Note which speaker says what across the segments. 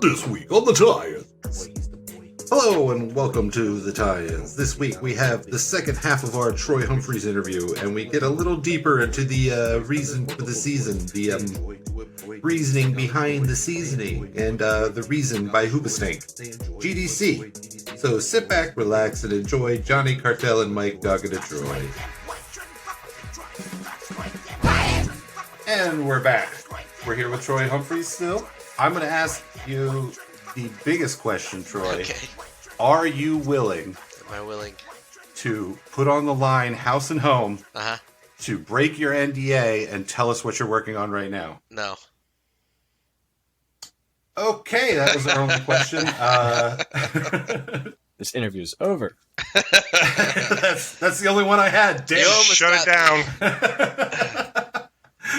Speaker 1: This week on the Tie-ins. Hello and welcome to the Tie-ins. This week we have the second half of our Troy Humphreys interview, and we get a little deeper into the reason for the season, the reasoning behind the seasoning, and the reason by Hoobastank, GDC. So sit back, relax, and enjoy Johnny Cartel and Mike talking to Troy. And we're back. We're here with Troy Humphreys still. I'm going to ask you the biggest question, Troy.
Speaker 2: Okay.
Speaker 1: Are you willing
Speaker 2: Am I willing?
Speaker 1: to put on the line house and home
Speaker 2: Uh-huh.
Speaker 1: to break your NDA and tell us what you're working on right now?
Speaker 2: No.
Speaker 1: Okay, that was our only question.
Speaker 3: This interview's over.
Speaker 1: That's the only one I had. Damn.
Speaker 2: You almost
Speaker 4: Shut it
Speaker 2: got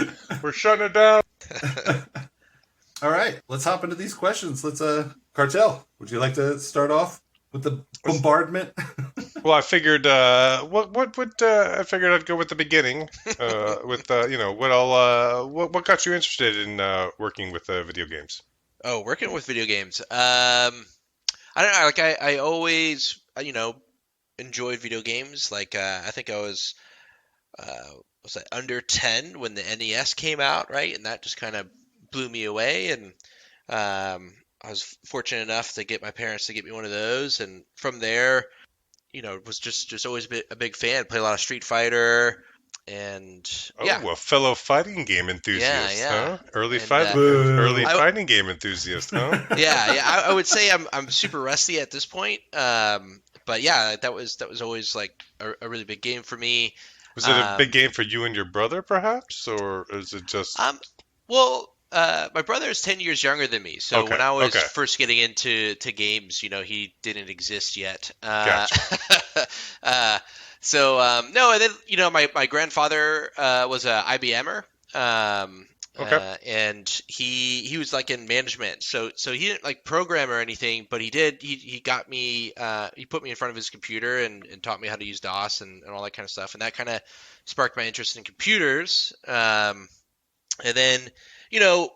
Speaker 4: down. We're shutting it down.
Speaker 1: All right, let's hop into these questions. Let's Cartel, would you like to start off with the bombardment?
Speaker 4: Well, I figured I figured I'd go with the beginning. What got you interested in working with video games?
Speaker 2: Oh, working with video games. I don't know. Like I always, enjoyed video games. Like I think I was under 10 when the NES came out, right? And that just kind of blew me away. And I was fortunate enough to get my parents to get me one of those. And from there, was just always a big fan. Played a lot of Street Fighter. And yeah.
Speaker 4: Oh, a fellow fighting game enthusiast,
Speaker 2: Yeah.
Speaker 4: huh? Early
Speaker 2: And,
Speaker 4: fighting game enthusiast, huh?
Speaker 2: Yeah. I would say I'm super rusty at this point. But yeah, that was always like a really big game for me.
Speaker 4: Was it a big game for you and your brother, perhaps, or is it just?
Speaker 2: Well, my brother is 10 years younger than me, so
Speaker 4: Okay,
Speaker 2: when I was
Speaker 4: okay.
Speaker 2: first getting into games, he didn't exist yet.
Speaker 4: Gotcha.
Speaker 2: No, and then my grandfather was a IBMer.
Speaker 4: Okay.
Speaker 2: And he was like in management, so he didn't like program or anything, but he got me he put me in front of his computer and taught me how to use DOS and all that kind of stuff, and that kind of sparked my interest in computers. And then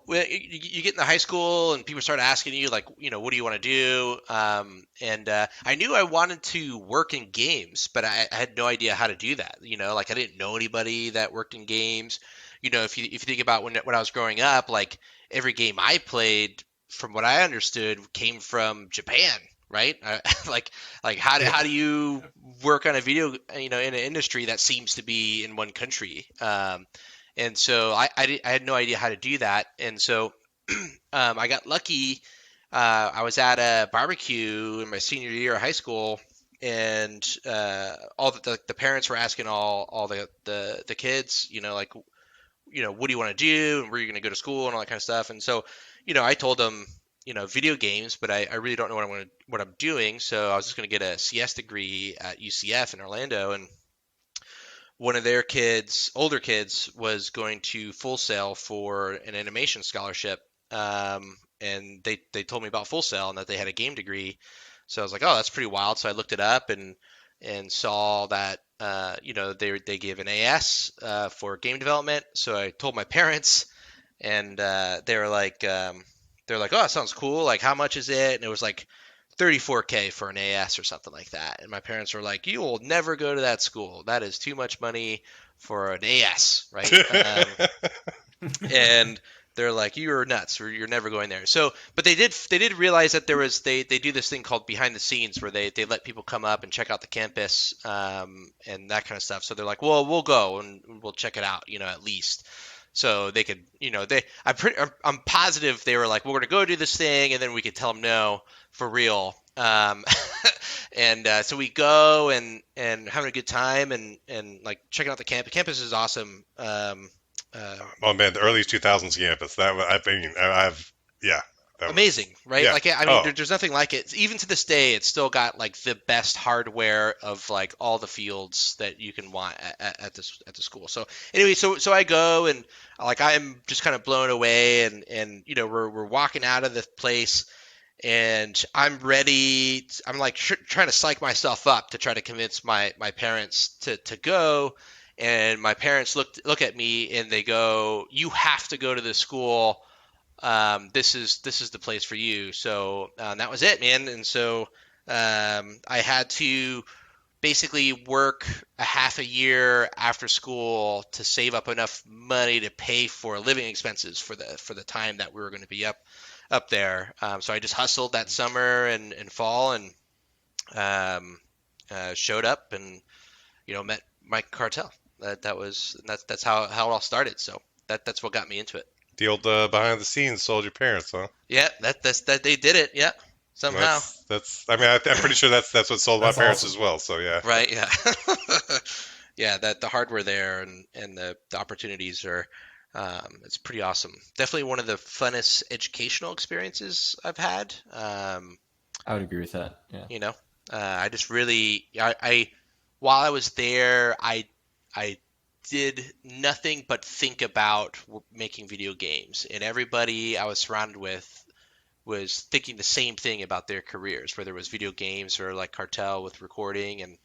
Speaker 2: when you get into high school and people start asking you like, what do you want to do? And I knew I wanted to work in games, but I had no idea how to do that. Like I didn't know anybody that worked in games. If you think about when I was growing up, like every game I played, from what I understood, came from Japan, right? Like how do you work on a video, in an industry that seems to be in one country? And so I had no idea how to do that. And so I got lucky. I was at a barbecue in my senior year of high school, and all the parents were asking all the kids, what do you want to do and where are you going to go to school and all that kind of stuff. And so, I told them, video games, but I really don't know what I'm doing. So I was just going to get a CS degree at UCF in Orlando, and one of their older kids, was going to Full Sail for an animation scholarship. And they told me about Full Sail and that they had a game degree. So I was like, oh, that's pretty wild. So I looked it up and saw that, they give an AS for game development. So I told my parents, and they were like, oh, that sounds cool. Like, how much is it? And it was like $34K for an AS or something like that. And my parents were like, you will never go to that school. That is too much money for an AS, right? And they're like, you're nuts, or you're never going there. So, but they did realize that they do this thing called behind the scenes, where they let people come up and check out the campus, and that kind of stuff. So they're like, well, we'll go and we'll check it out, at least. So they could, I'm positive they were like, we're going to go do this thing, and then we could tell them no for real. And so we go and having a good time and like checking out the campus. Campus is awesome.
Speaker 4: Oh man, the early 2000s campus.
Speaker 2: Amazing, right?
Speaker 4: Yeah.
Speaker 2: Like, I mean, there's nothing like it. Even to this day, it's still got like the best hardware of like all the fields that you can want at the school. So anyway, so I go and like I'm just kind of blown away, and we're walking out of the place, and I'm ready. I'm like trying to psych myself up to try to convince my parents to go. And my parents look at me and they go, "You have to go to this school. this is the place for you. So that was it, man. And so I had to basically work a half a year after school to save up enough money to pay for living expenses for the time that we were going to be up there. So I just hustled that summer and fall and showed up and met Mike Cartel. That's how it all started. So that's what got me into it.
Speaker 4: The old behind the scenes sold your parents, huh?
Speaker 2: Yeah, that they did it. Yeah, somehow.
Speaker 4: That's. I mean, I'm pretty sure that's what sold my parents as well. So yeah.
Speaker 2: Right. Yeah. Yeah. That the hardware there and the opportunities are. It's pretty awesome. Definitely one of the funnest educational experiences I've had.
Speaker 3: I would agree with that. Yeah.
Speaker 2: I just really I while I was there, I did nothing but think about making video games, and everybody I was surrounded with was thinking the same thing about their careers, whether it was video games or like Cartel with recording and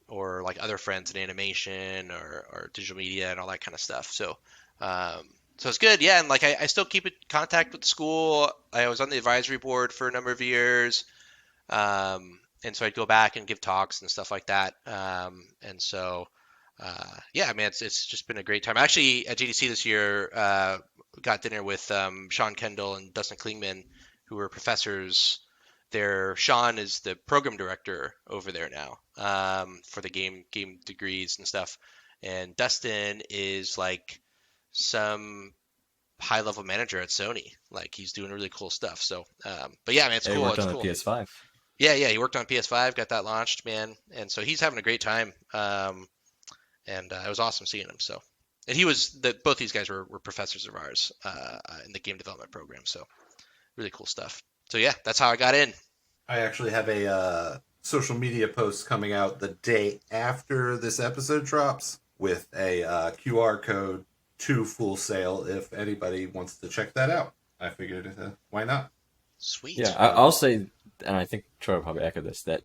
Speaker 2: or like other friends in animation or digital media and all that kind of stuff. So it's good. Yeah. And like, I still keep in contact with the school. I was on the advisory board for a number of years. And so I'd go back and give talks and stuff like that. And so, yeah, man, it's just been a great time. Actually, at GDC this year, got dinner with Sean Kendall and Dustin Klingman, who were professors there. Sean is the program director over there now for the game degrees and stuff. And Dustin is like some high level manager at Sony. Like he's doing really cool stuff. So, but yeah, man, it's cool.
Speaker 3: He worked
Speaker 2: it's
Speaker 3: on
Speaker 2: cool.
Speaker 3: the PS5.
Speaker 2: Yeah, he worked on PS5, got that launched, man. And so he's having a great time. And it was awesome seeing him. So, and both these guys were professors of ours in the game development program. So, really cool stuff. So yeah, that's how I got in.
Speaker 1: I actually have a social media post coming out the day after this episode drops with a QR code to Full Sail if anybody wants to check that out. I figured, why not?
Speaker 2: Sweet.
Speaker 3: Yeah, I'll say, and I think Troy will probably echo this, that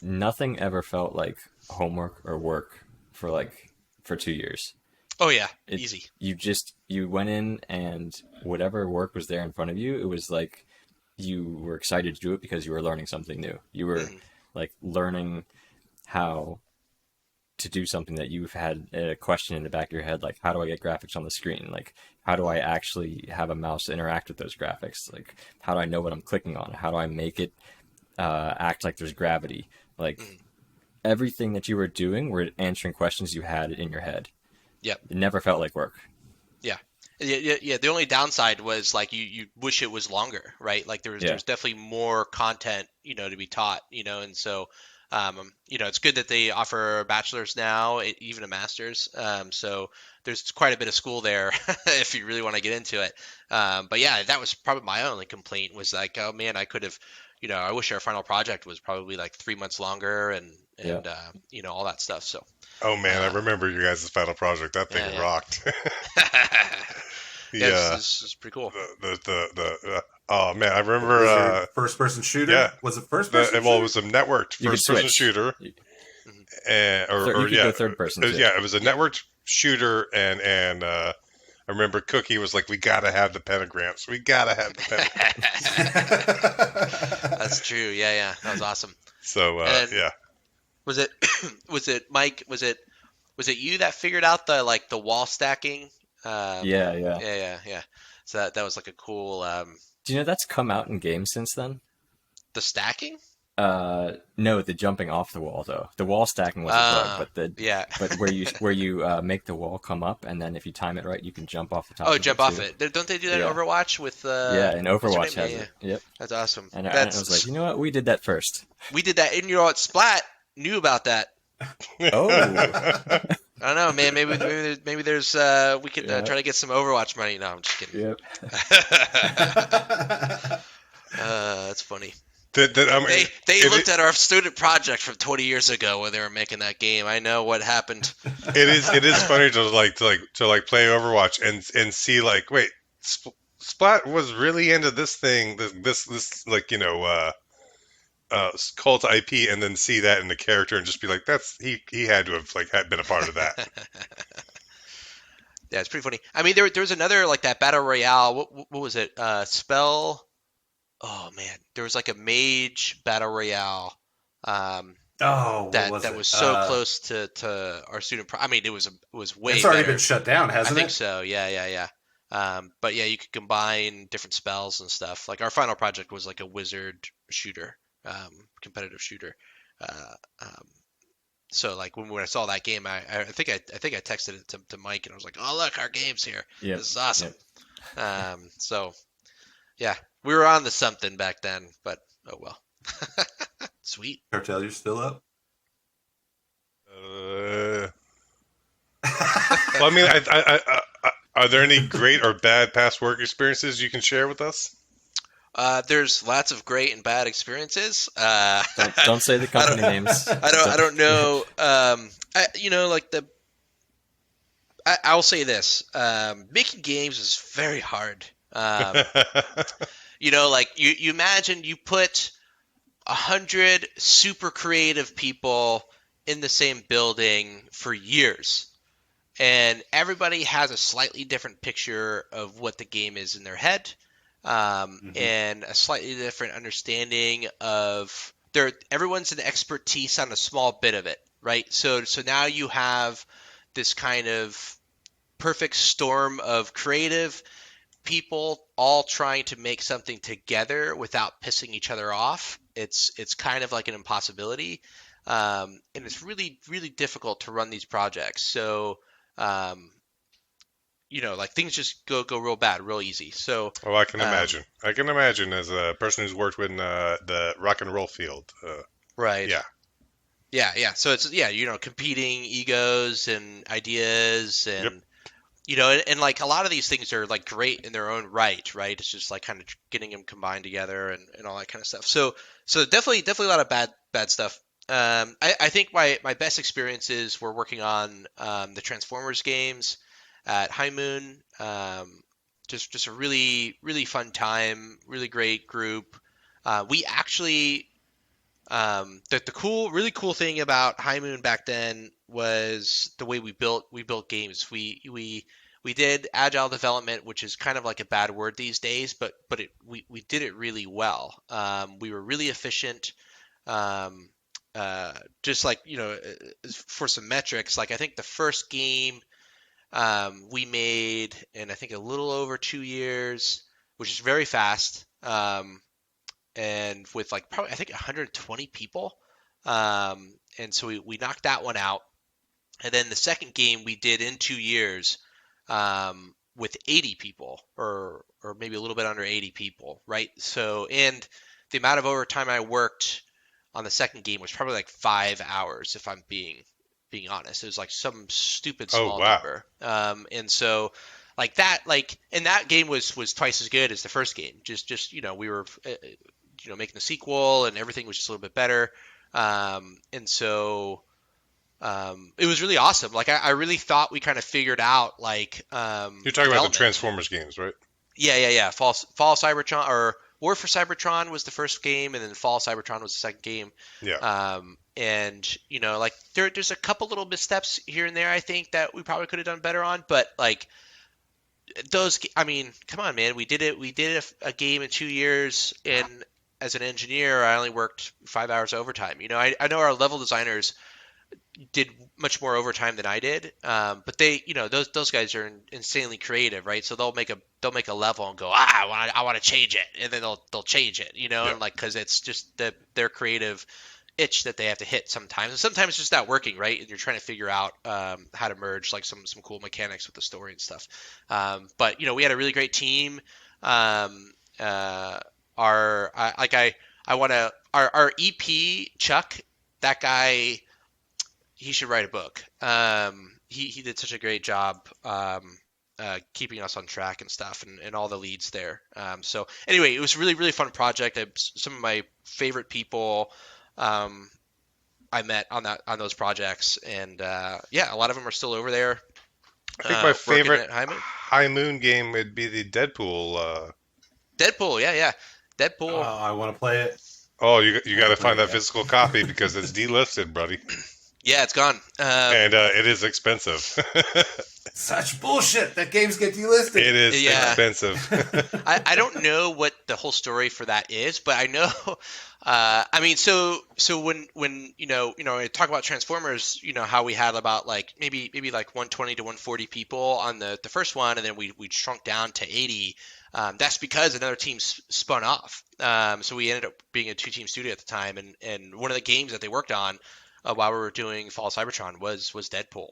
Speaker 3: nothing ever felt like homework or work for 2 years.
Speaker 2: Oh yeah, easy.
Speaker 3: You went in and whatever work was there in front of you, it was like you were excited to do it because you were learning something new. You were like learning how to do something that you've had a question in the back of your head, like how do I get graphics on the screen? Like how do I actually have a mouse interact with those graphics? Like how do I know what I'm clicking on? How do I make it act like there's gravity? Like everything that you were doing were answering questions you had in your head.
Speaker 2: Yep.
Speaker 3: It never felt like work.
Speaker 2: Yeah. The only downside was like you wish it was longer, right? Like there's definitely more content, to be taught, and so it's good that they offer bachelor's now, even a master's. So there's quite a bit of school there if you really want to get into it. But yeah, that was probably my only complaint was like, oh man, I could have, I wish our final project was probably like 3 months longer and all that stuff. So.
Speaker 4: Oh man, I remember your guys' final project. That thing rocked.
Speaker 2: Yeah, this is pretty cool.
Speaker 4: Oh man, I remember
Speaker 1: first person shooter.
Speaker 4: Yeah,
Speaker 1: was it first person?
Speaker 4: Well, it was a networked first person shooter.
Speaker 3: You could go third person. Too.
Speaker 4: Yeah, it was a networked shooter, and I remember Cookie was like, "We gotta have the pentagrams. We gotta have the pentagrams."
Speaker 2: That's true. Yeah, that was awesome.
Speaker 4: So yeah.
Speaker 2: Was it Mike? Was it you that figured out the wall stacking? Yeah. So that was like a cool.
Speaker 3: Do you know that's come out in games since then?
Speaker 2: The stacking?
Speaker 3: No, the jumping off the wall though. The wall stacking was a bug, but where you make the wall come up and then if you time it right, you can jump off the top.
Speaker 2: Oh, jump off it! Don't they do that in Overwatch with?
Speaker 3: And Overwatch has it. Yep.
Speaker 2: That's awesome.
Speaker 3: And I was like, you know what? We did that first.
Speaker 2: We did that, and Splat knew about that.
Speaker 3: Oh.
Speaker 2: I don't know, man. Maybe there's we could try to get some Overwatch money. No, I'm just kidding.
Speaker 3: Yep.
Speaker 2: That's funny.
Speaker 4: They
Speaker 2: looked at our student project from 20 years ago when they were making that game. I know what happened.
Speaker 4: It is funny to play Overwatch and see like, wait, Splat was really into this thing, this like cult IP, and then see that in the character and just be like, that's he had to have had been a part of that.
Speaker 2: Yeah, it's pretty funny. I mean, there was another like that battle royale. What was it? Spell. Oh man, there was like a mage battle royale.
Speaker 1: What was
Speaker 2: That
Speaker 1: it?
Speaker 2: was so close to our student. I mean, it was way
Speaker 1: It's already
Speaker 2: better.
Speaker 1: been shut down,
Speaker 2: I
Speaker 1: hasn't
Speaker 2: think
Speaker 1: it?
Speaker 2: so. Yeah. But yeah, you could combine different spells and stuff. Like our final project was like a wizard shooter, competitive shooter. Uh, um, so like when I saw that game, I think I texted it to Mike and I was like, oh look, our game's here.
Speaker 3: Yep.
Speaker 2: This is awesome.
Speaker 3: Yep.
Speaker 2: So yeah, we were on to something back then, but oh well. Sweet.
Speaker 1: Cartel, you're still up?
Speaker 4: Well, I mean, are there any great or bad past work experiences you can share with us?
Speaker 2: There's lots of great and bad experiences.
Speaker 3: Don't say the company names.
Speaker 2: I don't know. I'll say this. Making games is very hard. Like you imagine you put 100 super creative people in the same building for years, and everybody has a slightly different picture of what the game is in their head, and a slightly different understanding of everyone's an expertise on a small bit of it, right? So now you have this kind of perfect storm of creative people all trying to make something together without pissing each other off. It's kind of like an impossibility, and it's really really difficult to run these projects. So like things just go real bad real easy. So
Speaker 4: I can imagine. I can imagine as a person who's worked in the rock and roll field.
Speaker 2: Right.
Speaker 4: Yeah.
Speaker 2: So it's competing egos and ideas and.
Speaker 4: Yep.
Speaker 2: And like a lot of these things are like great in their own right? It's just like kind of getting them combined together and all that kind of stuff. So definitely a lot of bad stuff. I think my best experiences were working on the Transformers games at High Moon. Just a really really fun time, really great group. We actually really cool thing about High Moon back then was the way we built games. We did agile development, which is kind of like a bad word these days, but we did it really well. We were really efficient. Just like for some metrics, like I think the first game we made in I think a little over 2 years, which is very fast. And with like probably I think 120 people, and so we knocked that one out. And then the second game we did in 2 years, with 80 people, or maybe a little bit under 80 people, right? So and the amount of overtime I worked on the second game was probably like 5 hours, if I'm being honest. It was like some stupid small number, and so. Like that, and that game was twice as good as the first game. Just we were making the sequel and everything was just a little bit better. And so it was really awesome. Like I really thought we kind of figured out like
Speaker 4: You're talking about the Transformers games, right?
Speaker 2: Yeah. Fall Cybertron or War for Cybertron was the first game, and then Fall Cybertron was the second game.
Speaker 4: Yeah.
Speaker 2: And like there's a couple little missteps here and there I think that we probably could have done better on, but like those, I mean, come on, man, we did a game in 2 years, and as an engineer, I only worked 5 hours overtime. I know our level designers did much more overtime than I did, but they, those guys are insanely creative, right? So they'll make a level and go, I want to change it, and then they'll change it,
Speaker 4: Yeah.
Speaker 2: and like because it's just their creative itch that they have to hit sometimes, and sometimes it's just not working, right? And you're trying to figure out how to merge like some cool mechanics with the story and stuff. But we had a really great team. Our EP Chuck, that guy, he should write a book. He did such a great job keeping us on track and stuff, and all the leads there. So anyway, it was a really really fun project. Some of my favorite people I met on those projects, and a lot of them are still over there.
Speaker 4: I think my favorite
Speaker 2: High
Speaker 4: Moon game would be the Deadpool.
Speaker 2: Deadpool, yeah. Deadpool.
Speaker 1: Oh, I want to play it.
Speaker 4: Oh, you got to find that physical copy because it's delisted, buddy.
Speaker 2: Yeah, it's gone.
Speaker 4: And it is expensive.
Speaker 1: Such bullshit that games get delisted.
Speaker 4: It is
Speaker 2: Yeah.
Speaker 4: expensive.
Speaker 2: I don't know what the whole story for that is, but I know. I mean, so when I talk about Transformers, how we had about like maybe like 120 to 140 people on the first one, and then we shrunk down to 80. That's because another team spun off. So we ended up being a 2-team studio at the time, and one of the games that they worked on while we were doing Fall of Cybertron was Deadpool.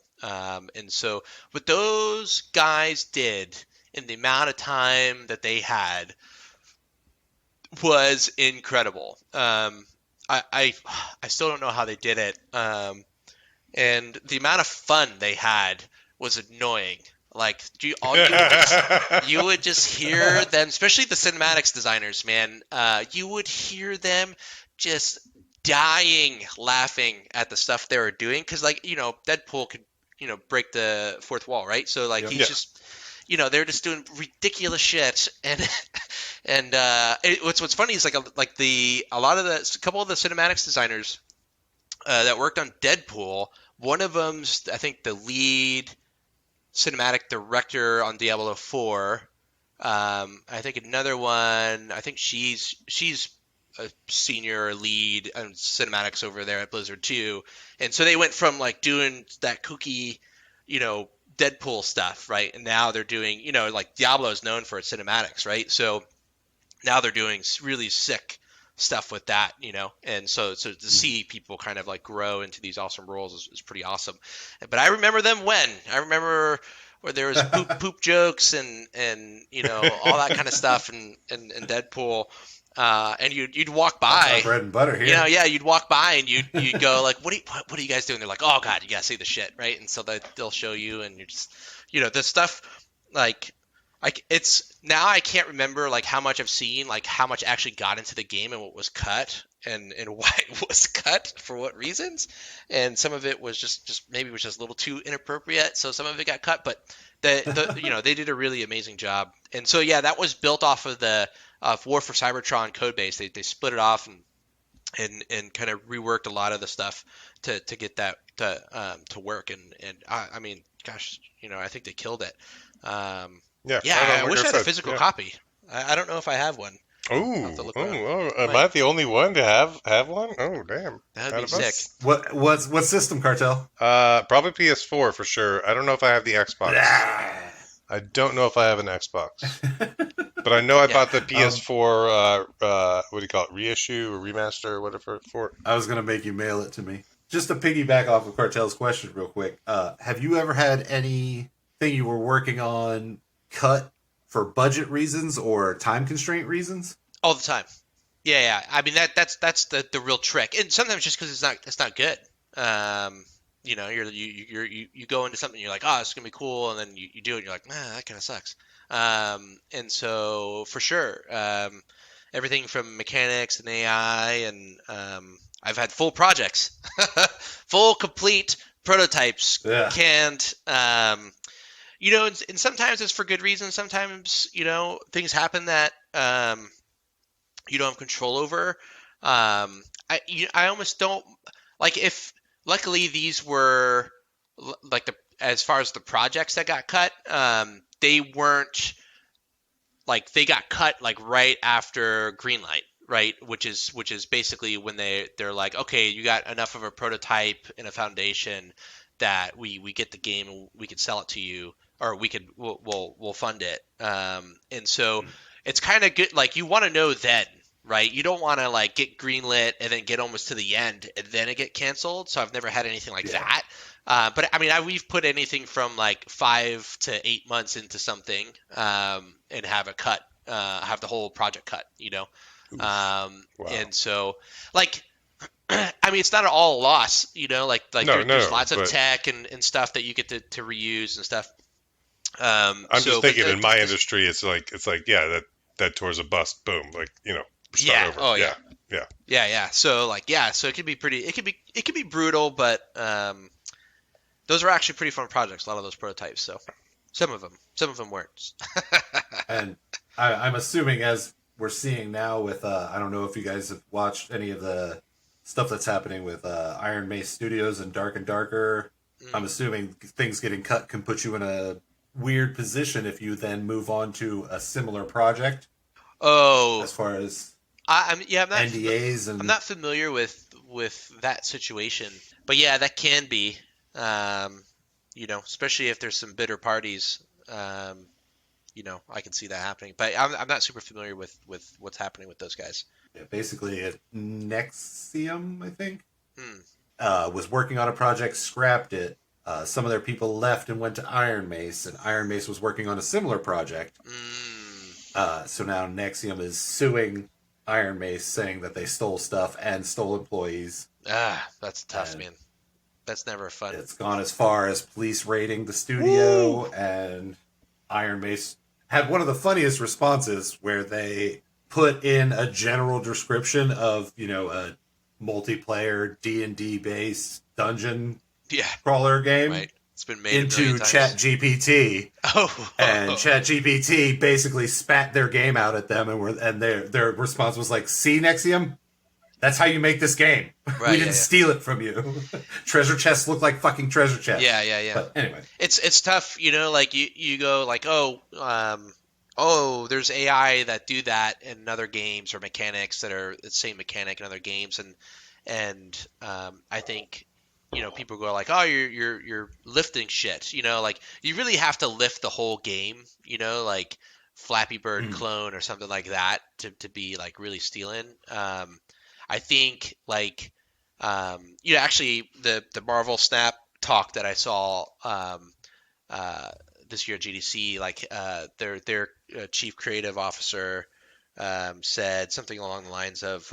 Speaker 2: And so what those guys did in the amount of time that they had was incredible. I still don't know how they did it. And the amount of fun they had was annoying. Like you would just hear them, especially the cinematics designers, man. You would hear them just dying laughing at the stuff they were doing, because Deadpool could break the fourth wall, right? So he's just they're just doing ridiculous shit, and what's funny is a couple of the cinematics designers that worked on Deadpool. One of them's, I think, the lead cinematic director on Diablo 4. I think another one, I think she's a senior lead on cinematics over there at Blizzard too. And so they went from doing that kooky, Deadpool stuff, right? And now they're doing, Diablo is known for its cinematics, right? So now they're doing really sick stuff with that, and so to see people kind of grow into these awesome roles is pretty awesome. But I remember them I remember where there was poop jokes and all that kind of stuff and Deadpool. And you'd walk by.
Speaker 1: That's our bread and butter here.
Speaker 2: Yeah, you'd walk by and you'd go what are you guys doing? They're like, oh god, you gotta see the shit, right? And so they'll show you, and you're just, the stuff it's now I can't remember how much I've seen, how much actually got into the game and what was cut and why it was cut for what reasons, and some of it was just maybe was just a little too inappropriate, so some of it got cut, but they did a really amazing job. And so that was built off of the War for Cybertron code base. They split it off and kind of reworked a lot of the stuff to get that to work, and I mean, gosh, I think they killed it. I wish I had a physical copy. I don't know if I have one.
Speaker 4: Am I the only one to have one? Oh, damn.
Speaker 2: That'd be sick.
Speaker 1: What system, Cartel?
Speaker 4: Probably PS4 for sure. I don't know if I have the Xbox. I don't know if I have an Xbox. But I know I bought the PS4, what do you call it, reissue or remaster or whatever for it.
Speaker 1: I was going to make you mail it to me. Just to piggyback off of Cartel's question real quick, have you ever had anything you were working on cut for budget reasons or time constraint reasons?
Speaker 2: All the time. Yeah. I mean that's the real trick, and sometimes just because it's not good. You go into something, you're like, oh, it's gonna be cool, and then you do it, and you're like, that kind of sucks. And so for sure, everything from mechanics and AI, and I've had full projects, full complete prototypes canned. And sometimes it's for good reasons. Sometimes, things happen that you don't have control over. I almost don't if. Luckily, these were as far as the projects that got cut, they weren't they got cut right after Greenlight, right? Which is basically when they're like, okay, you got enough of a prototype and a foundation that we get the game and we can sell it to you, or we'll fund it. And so it's kind of good. You want to know then, right? You don't want to get greenlit and then get almost to the end and then it get canceled. So I've never had anything like that. But I mean, we've put anything from 5 to 8 months into something, and have it cut, have the whole project cut, Wow. And so I mean, it's not all a loss, there's lots of tech and stuff that you get to reuse and stuff.
Speaker 4: I'm just thinking in my industry, it's that towar's a bust. Boom. Start over.
Speaker 2: Oh yeah. Yeah. So so it could be it could be brutal, but those were actually pretty fun projects. A lot of those prototypes. So some of them weren't.
Speaker 1: And I'm assuming, as we're seeing now with, I don't know if you guys have watched any of the stuff that's happening with Iron Mace Studios and Dark and Darker I'm assuming things getting cut can put you in a weird position if you then move on to a similar project.
Speaker 2: Oh,
Speaker 1: As far as
Speaker 2: I'm not
Speaker 1: NDAs and
Speaker 2: I'm not familiar with that situation, but yeah, that can be, especially if there's some bitter parties. I can see that happening, but I'm not super familiar with what's happening with those guys.
Speaker 1: yeah, basically at Nexium, I think,
Speaker 2: Hmm.
Speaker 1: was working on a project, scrapped it. Some of their people left and went to Iron Mace, and Iron Mace was working on a similar project. So now Nexium is suing Iron Mace, saying that they stole stuff and stole employees.
Speaker 2: That's tough, man. That's never fun.
Speaker 1: It's gone as far as police raiding the studio, and Iron Mace had one of the funniest responses where they put in a general description of, a multiplayer D&D based dungeon crawler game.
Speaker 2: Right. It's been made
Speaker 1: into ChatGPT.
Speaker 2: Oh.
Speaker 1: And ChatGPT basically spat their game out at them, and their response was like, "See, Nexium? That's how you make this game.
Speaker 2: Right,
Speaker 1: we didn't steal it from you. Treasure chests look like fucking treasure chests."
Speaker 2: Yeah.
Speaker 1: But anyway,
Speaker 2: it's tough, like you go like, there's AI that do that in other games or mechanics that are the same mechanic in other games, and I think people go like, oh, you're lifting shit, like you really have to lift the whole game, like Flappy Bird clone or something like that to be like really stealing. I think like actually the Marvel Snap talk that I saw this year at GDC, like their chief creative officer said something along the lines of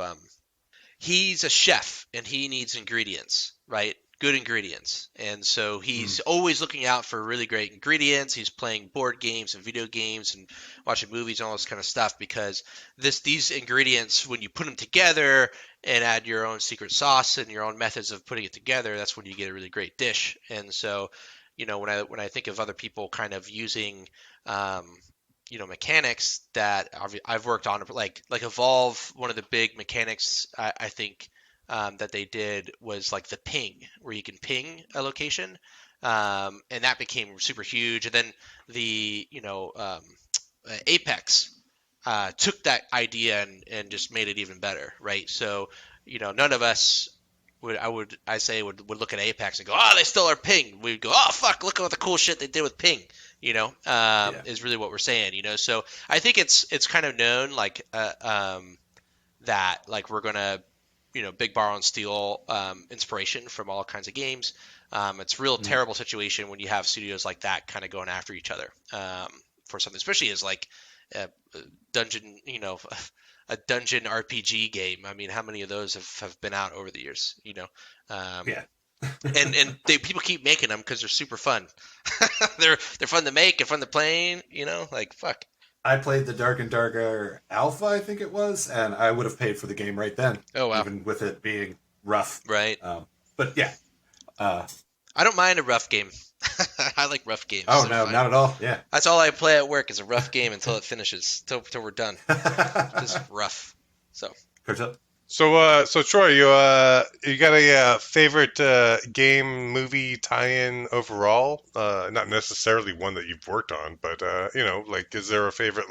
Speaker 2: he's a chef and he needs ingredients, right? Good ingredients. And so he's always looking out for really great ingredients. He's playing board games and video games and watching movies and all this kind of stuff because these ingredients, when you put them together and add your own secret sauce and your own methods of putting it together, that's when you get a really great dish. And so, when I think of other people kind of using mechanics that I've worked on, like Evolve, one of the big mechanics I think that they did was like the ping, where you can ping a location, and that became super huge. And then the Apex took that idea and just made it even better, right? So none of us would look at Apex and go, oh, they stole our ping. We'd go, oh fuck, look at all the cool shit they did with ping. Is really what we're saying. So I think it's kind of known like that like we're gonna big borrow and steal inspiration from all kinds of games. It's a real terrible situation when you have studios like that kind of going after each other for something, especially as like a dungeon, a dungeon RPG game. I mean, how many of those have been out over the years? And people keep making them because they're super fun. they're fun to make and fun to play. Like fuck.
Speaker 1: I played the Dark and Darker Alpha, I think it was, and I would have paid for the game right then.
Speaker 2: Oh wow!
Speaker 1: Even with it being rough,
Speaker 2: right?
Speaker 1: But yeah,
Speaker 2: I don't mind a rough game. I like rough games.
Speaker 1: Oh no, not at all. Yeah,
Speaker 2: that's all I play at work is a rough game until it finishes, till we're done. Just rough. So.
Speaker 4: So Troy, you got a favorite game, movie tie-in overall? Not necessarily one that you've worked on, but like, is there a favorite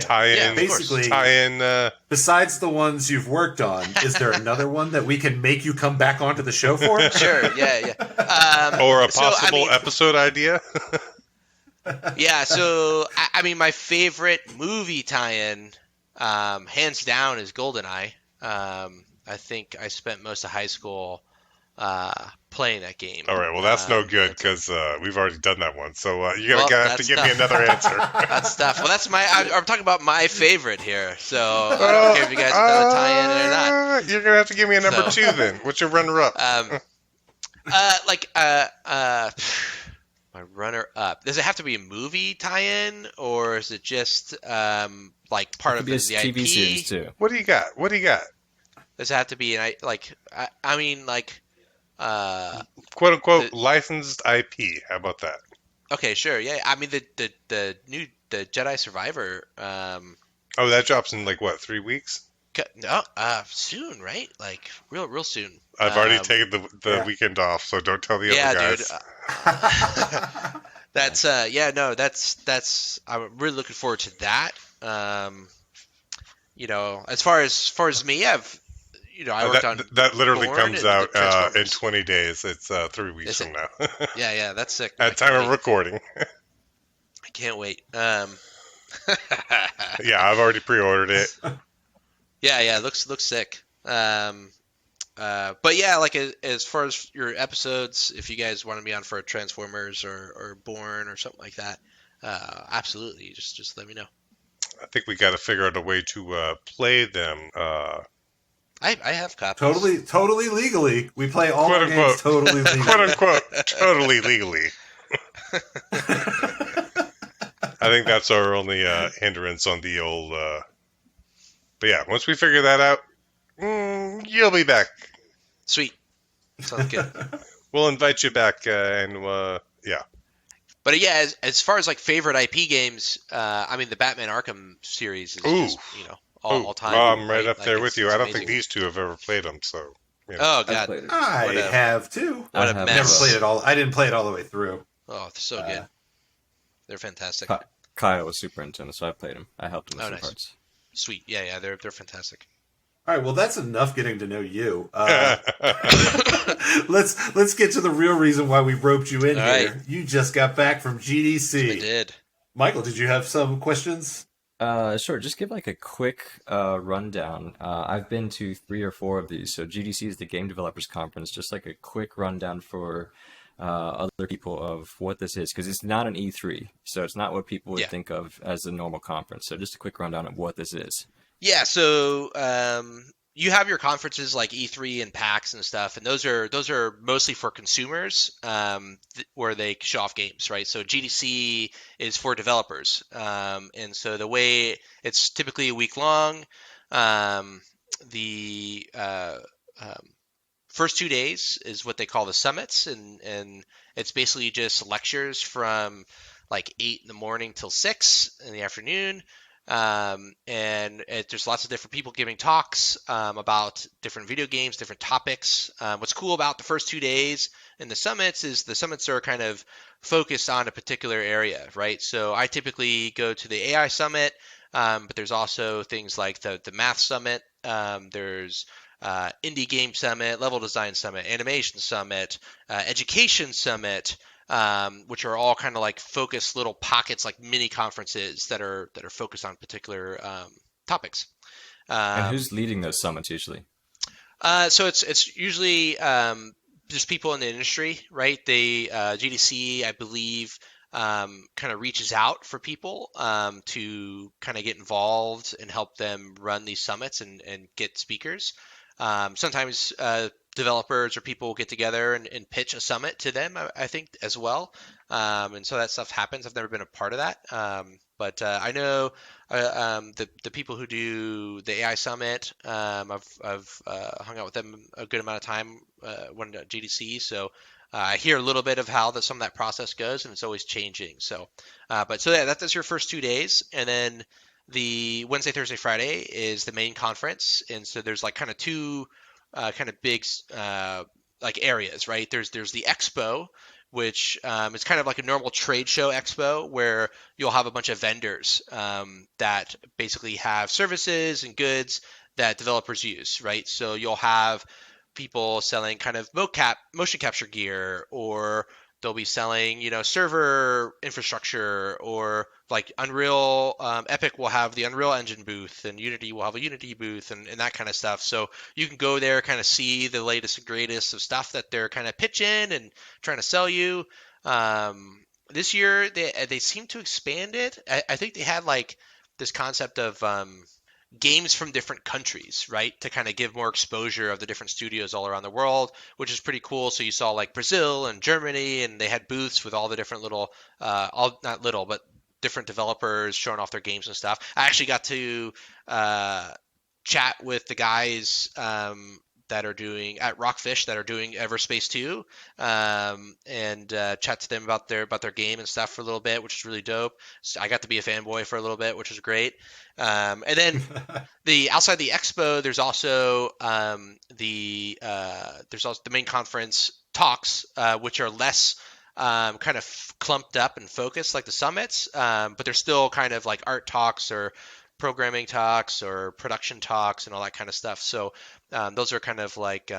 Speaker 4: tie-in?
Speaker 2: Yeah,
Speaker 1: basically,
Speaker 4: tie-in.
Speaker 1: Besides the ones you've worked on, is there another one that we can make you come back onto the show for?
Speaker 2: Sure. Yeah.
Speaker 4: Or a possible episode idea?
Speaker 2: Yeah. So I mean, my favorite movie tie-in. Hands down is GoldenEye. I think I spent most of high school playing that game.
Speaker 4: All right, well that's no good because we've already done that one. So you're gonna have to give me another answer.
Speaker 2: That's tough. Well, that's I'm talking about my favorite here. So I don't care if you guys have done a tie-in or not.
Speaker 4: You're gonna have to give me a number two then. What's your runner-up?
Speaker 2: My runner-up. Does it have to be a movie tie-in, or is it just like part of the IP?
Speaker 3: TV series too.
Speaker 4: What do you got?
Speaker 2: Does it have to be
Speaker 4: quote unquote licensed IP? How about that?
Speaker 2: Okay, sure. Yeah, I mean the Jedi Survivor.
Speaker 4: Oh, that drops in 3 weeks?
Speaker 2: No, soon, right? Like real soon.
Speaker 4: I've already taken the weekend off, so don't tell the other guys.
Speaker 2: Dude. That's no, that's I'm really looking forward to that. As far as me, I worked on
Speaker 4: that literally
Speaker 2: Born
Speaker 4: comes
Speaker 2: and
Speaker 4: out in
Speaker 2: Transformers.
Speaker 4: 20 days. It's 3 weeks
Speaker 2: Is
Speaker 4: from
Speaker 2: it?
Speaker 4: now.
Speaker 2: Yeah, that's sick.
Speaker 4: At time of recording.
Speaker 2: I can't wait.
Speaker 4: Yeah, I've already pre-ordered it.
Speaker 2: Yeah, looks sick. But yeah, like as far as your episodes, if you guys want to be on for Transformers or Born or something like that, absolutely, just let me know.
Speaker 4: I think we got to figure out a way to play them.
Speaker 2: I have copies.
Speaker 1: Totally legally. We play all
Speaker 4: Quote
Speaker 1: our games
Speaker 4: unquote.
Speaker 1: totally legally.
Speaker 4: Quote unquote, totally legally. I think that's our only hindrance on the old. But yeah, once we figure that out, you'll be back.
Speaker 2: Sweet. Sounds good.
Speaker 4: We'll invite you back, and yeah.
Speaker 2: But yeah, as far as like favorite IP games, I mean the Batman Arkham series is just, all time.
Speaker 4: I'm right up there with you. I don't think
Speaker 2: amazing.
Speaker 4: these two have ever played them, so.
Speaker 2: Oh god,
Speaker 1: I have too.
Speaker 2: What a
Speaker 3: I have
Speaker 2: mess.
Speaker 1: Never played it all. I didn't play it all the way through.
Speaker 2: Oh, they're so good. They're fantastic.
Speaker 3: Kyle was super into them, so I played him. I helped him with some
Speaker 2: nice.
Speaker 3: parts.
Speaker 2: Sweet. Yeah, they're fantastic.
Speaker 1: All right, well, that's enough getting to know you. Let's get to the real reason why we roped you in
Speaker 2: All
Speaker 1: here.
Speaker 2: right.
Speaker 1: You just got back from GDC.
Speaker 2: I did.
Speaker 1: Michael, did you have some questions?
Speaker 3: Sure. Just give like a quick rundown. I've been to 3 or 4 of these. So GDC is the Game Developers Conference. Just like a quick rundown for other people of what this is, because it's not an E3, so it's not what people would think of as a normal conference. So just a quick rundown of what this is.
Speaker 2: Yeah, so you have your conferences like E3 and PAX and stuff, and those are mostly for consumers, where they show off games, right? So GDC is for developers, and so the way it's typically a week long. The first 2 days is what they call the summits, and it's basically just lectures from like 8 in the morning till 6 in the afternoon. There's lots of different people giving talks about different video games, different topics. What's cool about the first 2 days in the summits is the summits are kind of focused on a particular area, right? So I typically go to the AI summit, but there's also things like the math summit. There's indie game summit, level design summit, animation summit, education summit, which are all kind of like focused little pockets, like mini conferences that are focused on particular topics.
Speaker 3: And who's leading those summits usually?
Speaker 2: So it's usually just people in the industry, right? They GDC, I believe, kind of reaches out for people to kind of get involved and help them run these summits and get speakers. Sometimes developers or people will get together and pitch a summit to them, I think, as well. And so that stuff happens. I've never been a part of that. But I know the people who do the AI summit, I've hung out with them a good amount of time when at GDC. So I hear a little bit of how some of that process goes, and it's always changing. So, that's your first 2 days. And then the Wednesday, Thursday, Friday is the main conference, and so there's like kind of two kind of big like areas, right? There's the expo, which is kind of like a normal trade show expo where you'll have a bunch of vendors that basically have services and goods that developers use, right? So you'll have people selling kind of motion capture gear, or they'll be selling, server infrastructure, or like Unreal, Epic will have the Unreal Engine booth, and Unity will have a Unity booth, and that kind of stuff. So you can go there, kind of see the latest and greatest of stuff that they're kind of pitching and trying to sell you. This year, they seem to expand it. I think they had like this concept of games from different countries, right, to kind of give more exposure of the different studios all around the world, which is pretty cool. So you saw like Brazil and Germany, and they had booths with all the different little, not little, but different developers showing off their games and stuff. I actually got to chat with the guys that are doing at Rockfish that are doing Everspace 2, and chat to them about their game and stuff for a little bit, which is really dope. So I got to be a fanboy for a little bit, which was great. And then outside the expo, there's also there's also the main conference talks, which are less kind of clumped up and focused like the summits, but they're still kind of like art talks or programming talks or production talks and all that kind of stuff. So those are kind of like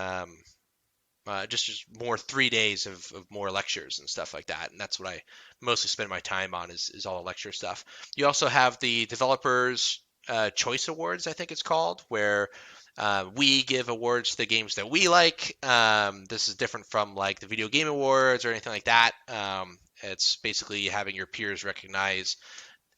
Speaker 2: just more 3 days of more lectures and stuff like that. And that's what I mostly spend my time on is all the lecture stuff. You also have the Developers Choice Awards, I think it's called, where we give awards to the games that we like. This is different from like the Video Game Awards or anything like that. It's basically having your peers recognize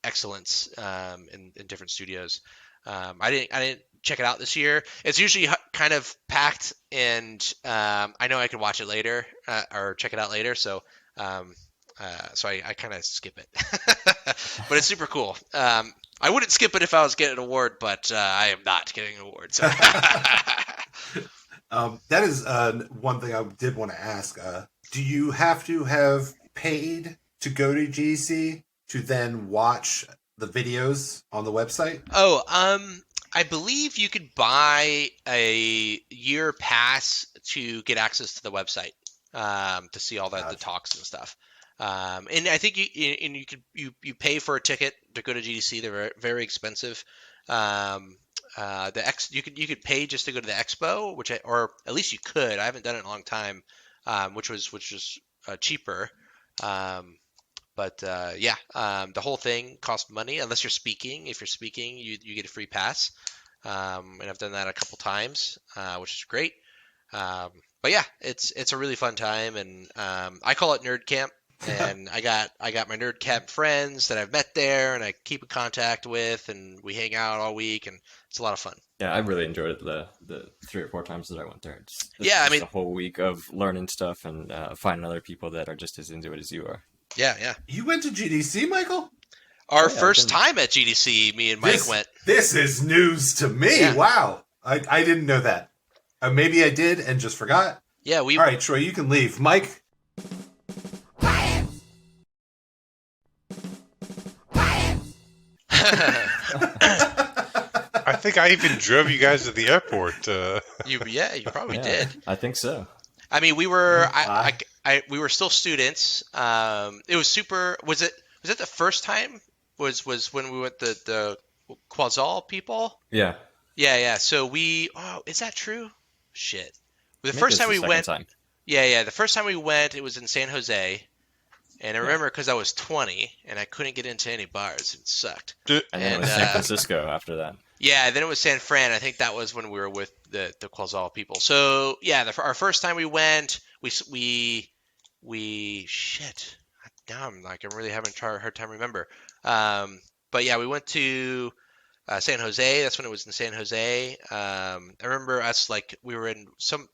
Speaker 2: excellence in different studios. I didn't check it out this year. It's usually kind of packed, and I know I could watch it later or check it out later. So I kind of skip it, but it's super cool. I wouldn't skip it if I was getting an award, but I am not getting an award. So.
Speaker 1: That is one thing I did want to ask. Do you have to have paid to go to GDC to then watch the videos on the website?
Speaker 2: Oh, I believe you could buy a year pass to get access to the website to see all the talks and stuff. And I think you pay for a ticket to go to GDC. They're very, very expensive. You could pay just to go to the expo, or at least you could. I haven't done it in a long time, which was cheaper. But the whole thing costs money unless you're speaking. If you're speaking, you get a free pass. And I've done that a couple times, which is great. But yeah, it's a really fun time, and I call it Nerd Camp. And I got my Nerd Camp friends that I've met there, and I keep in contact with, and we hang out all week, and it's a lot of fun.
Speaker 3: Yeah, I really enjoyed it the 3 or 4 times that I went there. It's
Speaker 2: a
Speaker 3: whole week of learning stuff and finding other people that are just as into it as you are.
Speaker 2: Yeah.
Speaker 1: You went to GDC, Michael?
Speaker 2: Our first time at GDC, me and Mike went.
Speaker 1: This is news to me. Yeah. Wow. I didn't know that. Maybe I did and just forgot.
Speaker 2: Yeah,
Speaker 1: All right, Troy, you can leave. Mike?
Speaker 4: I think I even drove you guys to the airport.
Speaker 2: You probably did.
Speaker 3: I think so.
Speaker 2: I mean, we were we were still students. It was super. Was it the first time? Was when we went the Quasal people?
Speaker 3: Yeah.
Speaker 2: Yeah. So is that true? Shit. The first time we went. Yeah. The first time we went, it was in San Jose. And I remember because I was 20 and I couldn't get into any bars. It sucked.
Speaker 3: And then it was San Francisco after that.
Speaker 2: Yeah, then it was San Fran. I think that was when we were with the Quasal people. So yeah, our first time we went, we shit. Now I'm really having a hard time remember. But yeah, we went to San Jose. That's when it was in San Jose. I remember us we were in some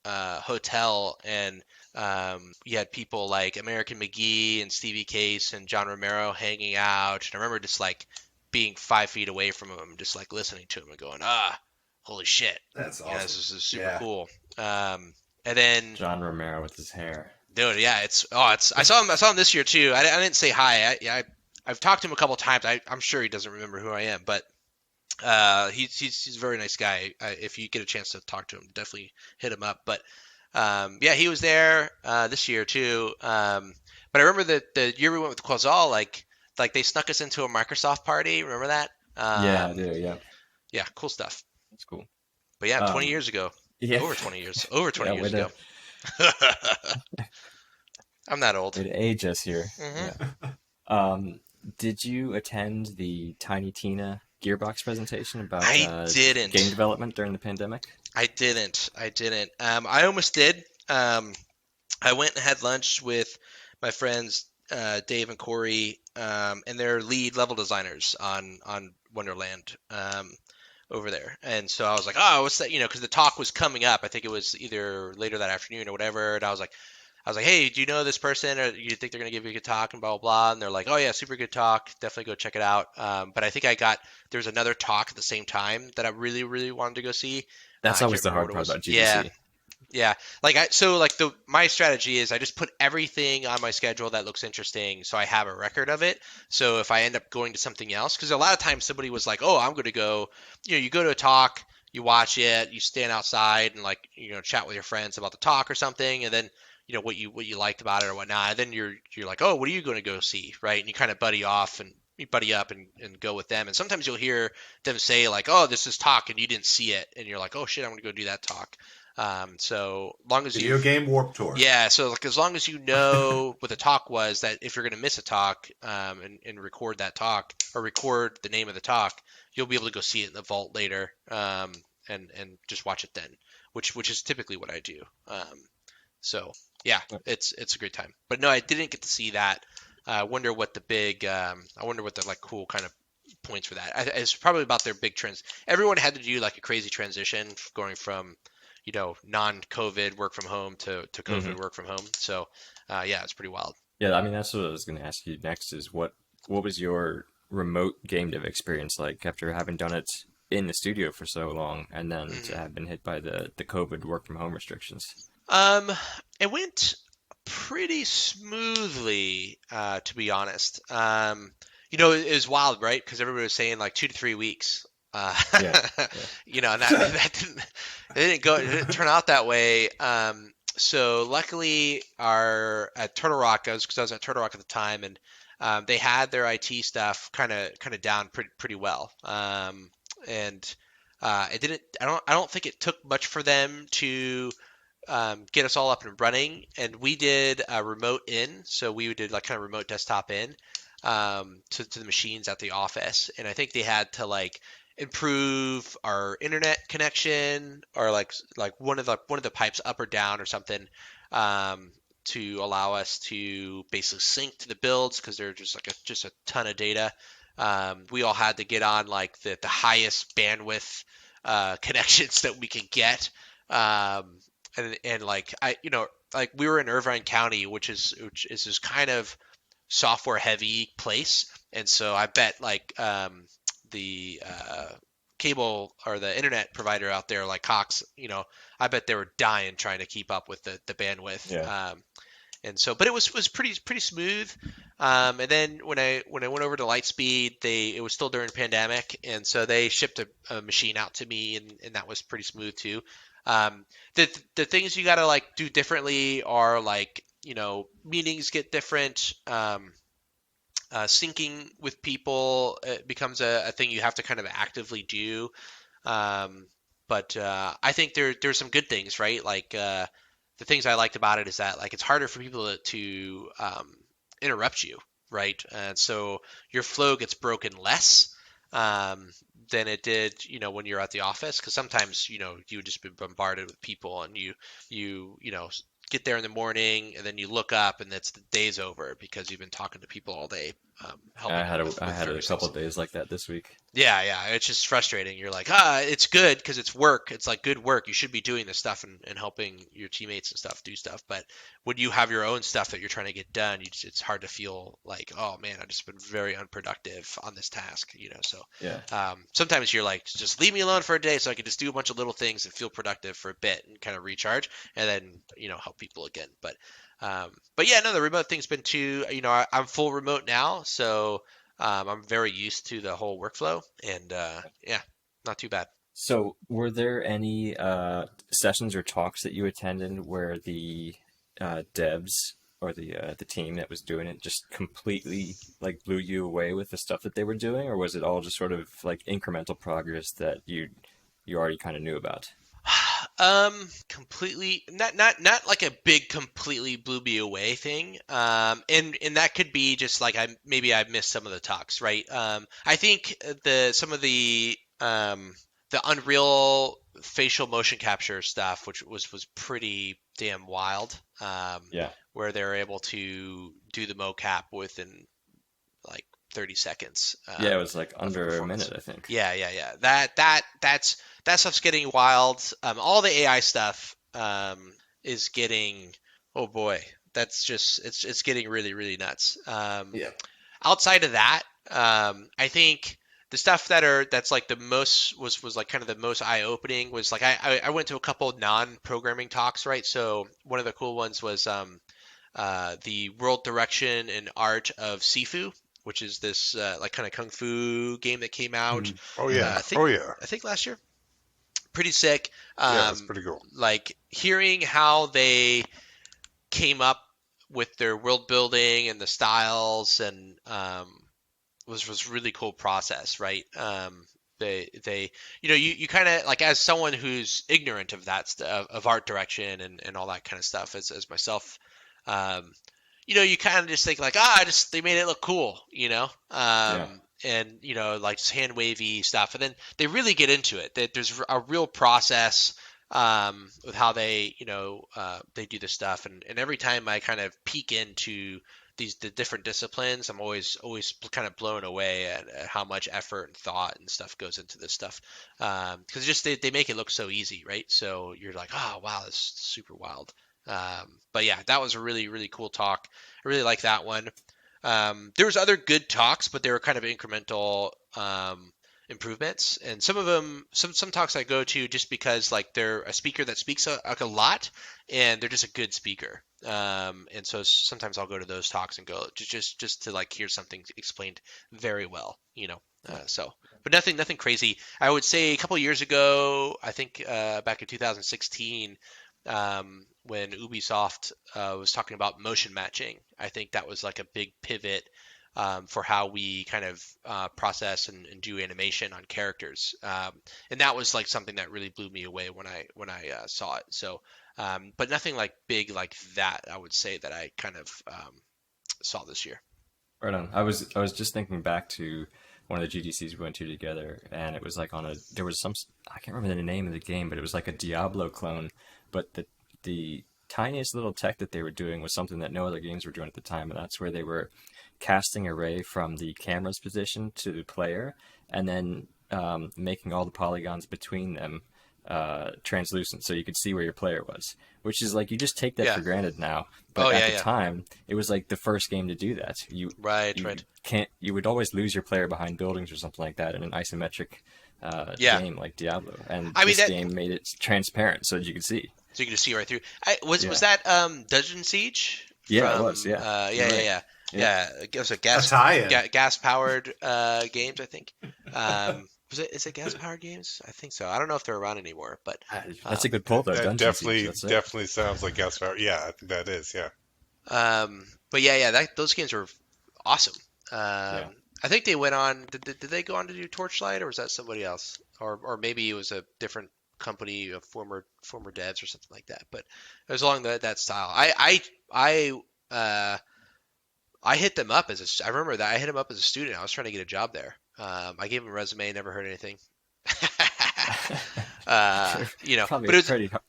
Speaker 2: hotel, and you had people like American McGee and Stevie Case and John Romero hanging out. And I remember just being 5 feet away from him, just listening to him and going, holy shit.
Speaker 1: That's awesome.
Speaker 2: Yeah, this is super cool. And then
Speaker 3: John Romero with his hair.
Speaker 2: Dude, yeah, I saw him this year too. I didn't say hi. I've talked to him a couple times. I'm sure he doesn't remember who I am, but he's a very nice guy. If you get a chance to talk to him, definitely hit him up. But he was there this year too. But I remember the year we went with Quasal, like they snuck us into a Microsoft party. Remember that?
Speaker 3: Yeah, I do. Yeah.
Speaker 2: Yeah, cool stuff.
Speaker 3: That's cool.
Speaker 2: But yeah, 20 years ago. Yeah. Over 20 years. Over 20 years ago. I'm not old.
Speaker 3: Way to age us here.
Speaker 2: Mm-hmm.
Speaker 3: Yeah. Did you attend the Tiny Tina Gearbox presentation about
Speaker 2: didn't.
Speaker 3: Game development during the pandemic?
Speaker 2: I didn't. I almost did. I went and had lunch with my friends Dave and Corey, and they're lead level designers on Wonderland over there. And so I was like, oh, what's that? Because the talk was coming up. I think it was either later that afternoon or whatever. And I was like, hey, do you know this person, or you think they're going to give you a good talk and blah, blah, blah. And they're like, oh yeah, super good talk. Definitely go check it out. But I think there's another talk at the same time that I really, really wanted to go see.
Speaker 3: That's
Speaker 2: I
Speaker 3: always
Speaker 2: can't
Speaker 3: the
Speaker 2: remember
Speaker 3: hard
Speaker 2: what it
Speaker 3: part
Speaker 2: was.
Speaker 3: about
Speaker 2: Yeah.
Speaker 3: GDC.
Speaker 2: Yeah, my strategy is I just put everything on my schedule that looks interesting, so I have a record of it. So if I end up going to something else, because a lot of times somebody was like, "Oh, I'm going to go," you go to a talk, you watch it, you stand outside and like chat with your friends about the talk or something, and then what you liked about it or whatnot, and then you're like, "Oh, what are you going to go see?" Right? And you kind of buddy up and go with them. And sometimes you'll hear them say like, "Oh, this is talk," and you didn't see it, and you're like, "Oh shit, I'm going to go do that talk." So long as
Speaker 1: Video game Warp Tour.
Speaker 2: yeah, so like as long as you know what the talk was, that if you're going to miss a talk, and record that talk or record the name of the talk, you'll be able to go see it in the vault later, and just watch it then, which is typically what I do. So yeah, it's a great time. But no, I didn't get to see that. I wonder what the like cool kind of points for that. It's probably about their big trends. Everyone had to do like a crazy transition going from non-COVID work from home to COVID work from home. So yeah, it's pretty wild.
Speaker 3: Yeah, I mean that's what I was going to ask you next. Is what was your remote game dev experience like after having done it in the studio for so long, and then to have been hit by the COVID work from home restrictions?
Speaker 2: It went pretty smoothly, to be honest. It was wild, right? Because everybody was saying like 2 to 3 weeks.
Speaker 3: Yeah,
Speaker 2: And it didn't turn out that way. So luckily, at Turtle Rock, because I was at Turtle Rock at the time, and they had their IT stuff kind of down pretty well. And it didn't. I don't think it took much for them to get us all up and running. And we did a remote in, so we did like kind of remote desktop in to the machines at the office. And I think they had to like improve our internet connection, or like one of the pipes up or down or something, to allow us to basically sync to the builds, because they're just a ton of data. We all had to get on like the highest bandwidth connections that we could get. And like like we were in Irvine County, which is this kind of software heavy place, and so I bet like the cable or the internet provider out there, like Cox, I bet they were dying trying to keep up with the bandwidth.
Speaker 3: Yeah.
Speaker 2: And so, but it was pretty smooth. And then when I went over to Lightspeed, it was still during pandemic, and so they shipped a machine out to me, and that was pretty smooth too. The things you gotta like do differently are like meetings get different. Syncing with people becomes a thing you have to kind of actively do. But I think there's some good things, right? Like the things I liked about it is that like it's harder for people to interrupt you, right? And so your flow gets broken less than it did, when you're at the office, because sometimes you would just be bombarded with people, and you get there in the morning, and then you look up and the day's over because you've been talking to people all day. Helping
Speaker 3: I had
Speaker 2: with
Speaker 3: I had a
Speaker 2: various
Speaker 3: couple
Speaker 2: things.
Speaker 3: of days like that this week.
Speaker 2: Yeah, it's just frustrating. You're like, it's good because it's work. It's like good work. You should be doing this stuff and helping your teammates and stuff do stuff. But when you have your own stuff that you're trying to get done, it's hard to feel like, oh man, I've just been very unproductive on this task. So
Speaker 3: Yeah.
Speaker 2: sometimes you're like, just leave me alone for a day so I can just do a bunch of little things and feel productive for a bit and kind of recharge, and then help people again. But yeah, no, the remote thing's been too. I'm full remote now, so. I'm very used to the whole workflow, and yeah, not too bad.
Speaker 3: So, were there any sessions or talks that you attended where the devs or the team that was doing it just completely like blew you away with the stuff that they were doing, or was it all just sort of like incremental progress that you already kind of knew about?
Speaker 2: Completely not like a big completely blew me away thing. And that could be just like I missed some of the talks, right? I think some of the Unreal facial motion capture stuff, which was pretty damn wild.
Speaker 3: Yeah.
Speaker 2: Where they're able to do the mocap within like 30 seconds.
Speaker 3: Yeah, it was like
Speaker 2: of
Speaker 3: under a
Speaker 2: performance.
Speaker 3: minute, I think.
Speaker 2: Yeah. That stuff's getting wild. All the AI stuff is getting, oh boy, that's just it's getting really really nuts.
Speaker 3: Yeah.
Speaker 2: Outside of that, I think the stuff that's like the most was like kind of the most eye opening was like I went to a couple non-programming talks, right? So one of the cool ones was the world direction and art of Sifu, which is this like kind of kung fu game that came out.
Speaker 4: Oh yeah.
Speaker 2: I think last year. Pretty sick.
Speaker 4: Yeah, that's pretty cool.
Speaker 2: Like hearing how they came up with their world building and the styles and was really cool process, right? They you kind of like, as someone who's ignorant of that of art direction and all that kind of stuff as myself, you kind of just think like, they made it look cool, and like just hand wavy stuff, and then they really get into it. That there's a real process with how they they do this stuff, and every time I kind of peek into the different disciplines, I'm always kind of blown away at how much effort and thought and stuff goes into this stuff, because just they make it look so easy, right? So you're like, oh wow, this is super wild. But yeah, that was a really, really cool talk. I really like that one. There was other good talks, but they were kind of incremental improvements. And some of them, some talks I go to just because like they're a speaker that speaks a lot, and they're just a good speaker. And so sometimes I'll go to those talks and go just to like hear something explained very well, but nothing crazy. I would say a couple years ago, I think back in 2016. When Ubisoft was talking about motion matching, I think that was like a big pivot for how we kind of process and do animation on characters, and that was like something that really blew me away when I saw it. So, but nothing like big like that, I would say, that I kind of saw this year.
Speaker 3: Right on. I was just thinking back to one of the GDCs we went to together, and it was like there was I can't remember the name of the game, but it was like a Diablo clone, but the tiniest little tech that they were doing was something that no other games were doing at the time, and that's where they were casting a ray from the camera's position to the player, and then making all the polygons between them translucent, so you could see where your player was. Which is like, you just take that for granted now, but at the time, it was like the first game to do that. You would always lose your player behind buildings or something like that in an isometric game like Diablo, and this game made it transparent so that you could see.
Speaker 2: So you can just see right through. Was that Dungeon Siege?
Speaker 3: Yeah, it was. Yeah.
Speaker 2: Yeah. It was a gas powered games, I think. Is it gas powered games? I think so. I don't know if they're around anymore, but
Speaker 3: that's a good pull though.
Speaker 4: That definitely sounds like gas powered. Yeah, I think that is. Yeah.
Speaker 2: But those games were awesome. I think they went on. Did they go on to do Torchlight, or was that somebody else? Or maybe it was a different company of former devs or something like that, but it was along that style. I hit them up I remember that I hit them up as a student. I was trying to get a job there. I gave them a resume, never heard anything. But it was
Speaker 1: pretty hard.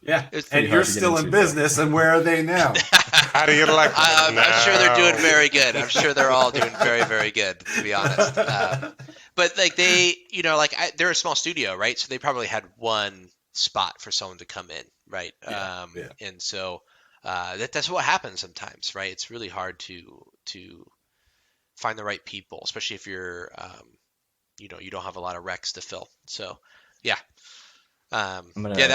Speaker 1: Yeah, and you're still in business, and where are they now?
Speaker 4: How do you like
Speaker 2: I'm sure they're doing very good. I'm sure they're all doing very, very good, to be honest. But like they're a small studio, right? So they probably had one spot for someone to come in, right? And so that's what happens sometimes, right? It's really hard to find the right people, especially if you're, you don't have a lot of recs to fill. So, yeah. That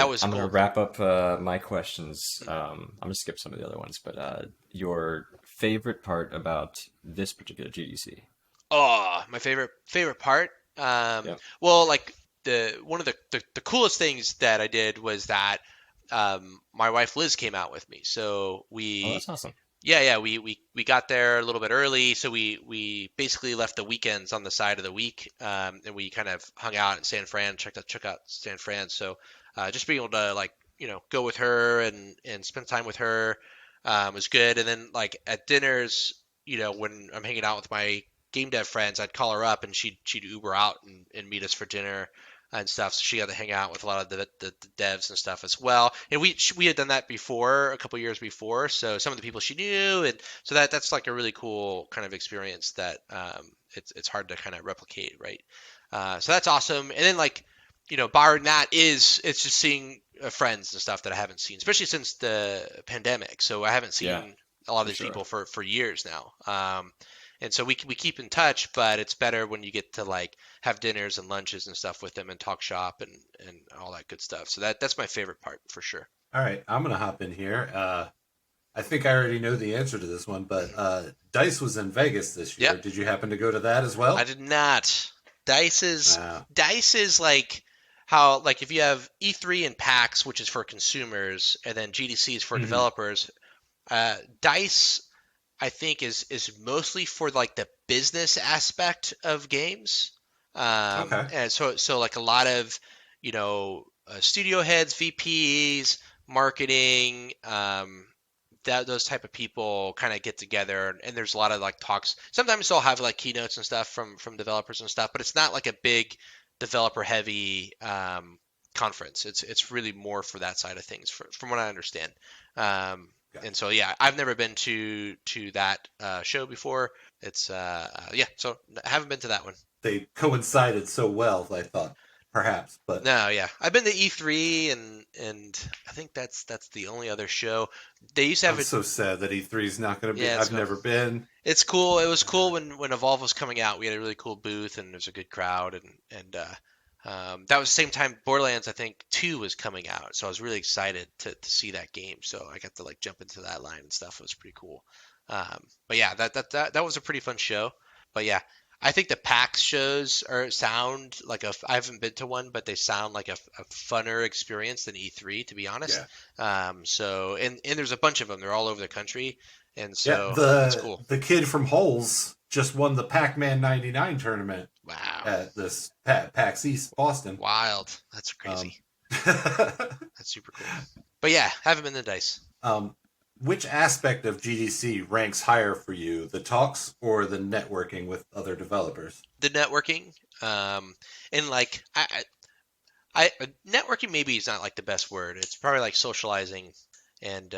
Speaker 2: was
Speaker 3: I'm
Speaker 2: cool.
Speaker 3: gonna wrap up my questions. I'm gonna skip some of the other ones, but your favorite part about this particular GDC?
Speaker 2: Oh, my favorite part. Well, like one of the coolest things that I did was that my wife Liz came out with me. So we.
Speaker 3: Oh, that's awesome.
Speaker 2: Yeah, we got there a little bit early, so we basically left the weekends on the side of the week, and we kind of hung out in San Fran, check out San Fran. So just being able to go with her and spend time with her was good. And then like at dinners, when I'm hanging out with my game dev friends, I'd call her up and she'd Uber out and meet us for dinner and stuff. So she got to hang out with a lot of the devs and stuff as well. And we had done that before, a couple years before. So some of the people she knew, and so that's like a really cool kind of experience that it's hard to kind of replicate, right? So that's awesome. And then barring that it's just seeing friends and stuff that I haven't seen, especially since the pandemic. So I haven't seen a lot of these people for years now. And so we keep in touch, but it's better when you get to like have dinners and lunches and stuff with them and talk shop and all that good stuff. So that's my favorite part for sure.
Speaker 1: All right, I'm gonna hop in here. I think I already know the answer to this one, but Dice was in Vegas this year.
Speaker 2: Yep.
Speaker 1: Did you happen to go to that as well?
Speaker 2: I did not. Dice
Speaker 1: Wow.
Speaker 2: is like how like if you have E3 and PAX, which is for consumers, and then GDC is for developers. Dice, I think, is mostly for like the business aspect of games.
Speaker 1: Okay.
Speaker 2: And so like a lot of studio heads, VPs, marketing, those type of people kind of get together, and there's a lot of like talks. Sometimes they'll have like keynotes and stuff from developers and stuff, but it's not like a big developer heavy conference. It's really more for that side of things, from what I understand. And so yeah, I've never been to that show before. It's so I haven't been to that one.
Speaker 1: They coincided so well, I thought, perhaps, but
Speaker 2: No, yeah, I've been to E3 and I think that's the only other show. They used to have
Speaker 1: I'm so sad that E3 is not going to be.
Speaker 2: Yeah,
Speaker 1: I've never been.
Speaker 2: It's cool. It was cool when Evolve was coming out. We had a really cool booth and there was a good crowd and that was the same time Borderlands I think 2 was coming out. So I was really excited to see that game. So I got to like jump into that line and stuff. It was pretty cool. But yeah, that was a pretty fun show. But yeah, I think the PAX shows sound like I haven't been to one, but they sound like a funner experience than E3, to be honest.
Speaker 1: Yeah.
Speaker 2: So and there's a bunch of them. They're all over the country, and so
Speaker 1: Yeah,
Speaker 2: that's cool.
Speaker 1: The kid from Holes just won the Pac-Man '99 tournament.
Speaker 2: Wow.
Speaker 1: At this PAX East Boston.
Speaker 2: Wild. That's crazy. That's super cool. But yeah, haven't been to DICE.
Speaker 1: Which aspect of GDC ranks higher for you, the talks or the networking with other developers?
Speaker 2: The networking, and like I networking maybe is not like the best word. It's probably like socializing, and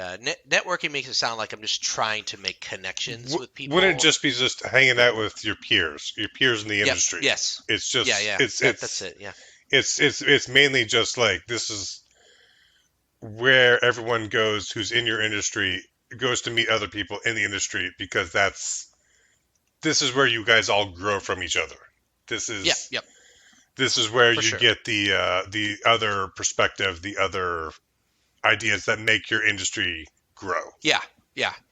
Speaker 2: networking makes it sound like I'm just trying to make connections with people.
Speaker 4: Wouldn't it just be just hanging out with your peers in the industry?
Speaker 2: Yes.
Speaker 4: It's just
Speaker 2: that's it. Yeah.
Speaker 4: It's mainly just like this is where everyone goes who's in your industry goes to meet other people in the industry because this is where you guys all grow from each other. This is This is where you get the other perspective, the other ideas that make your industry grow.
Speaker 2: Yeah,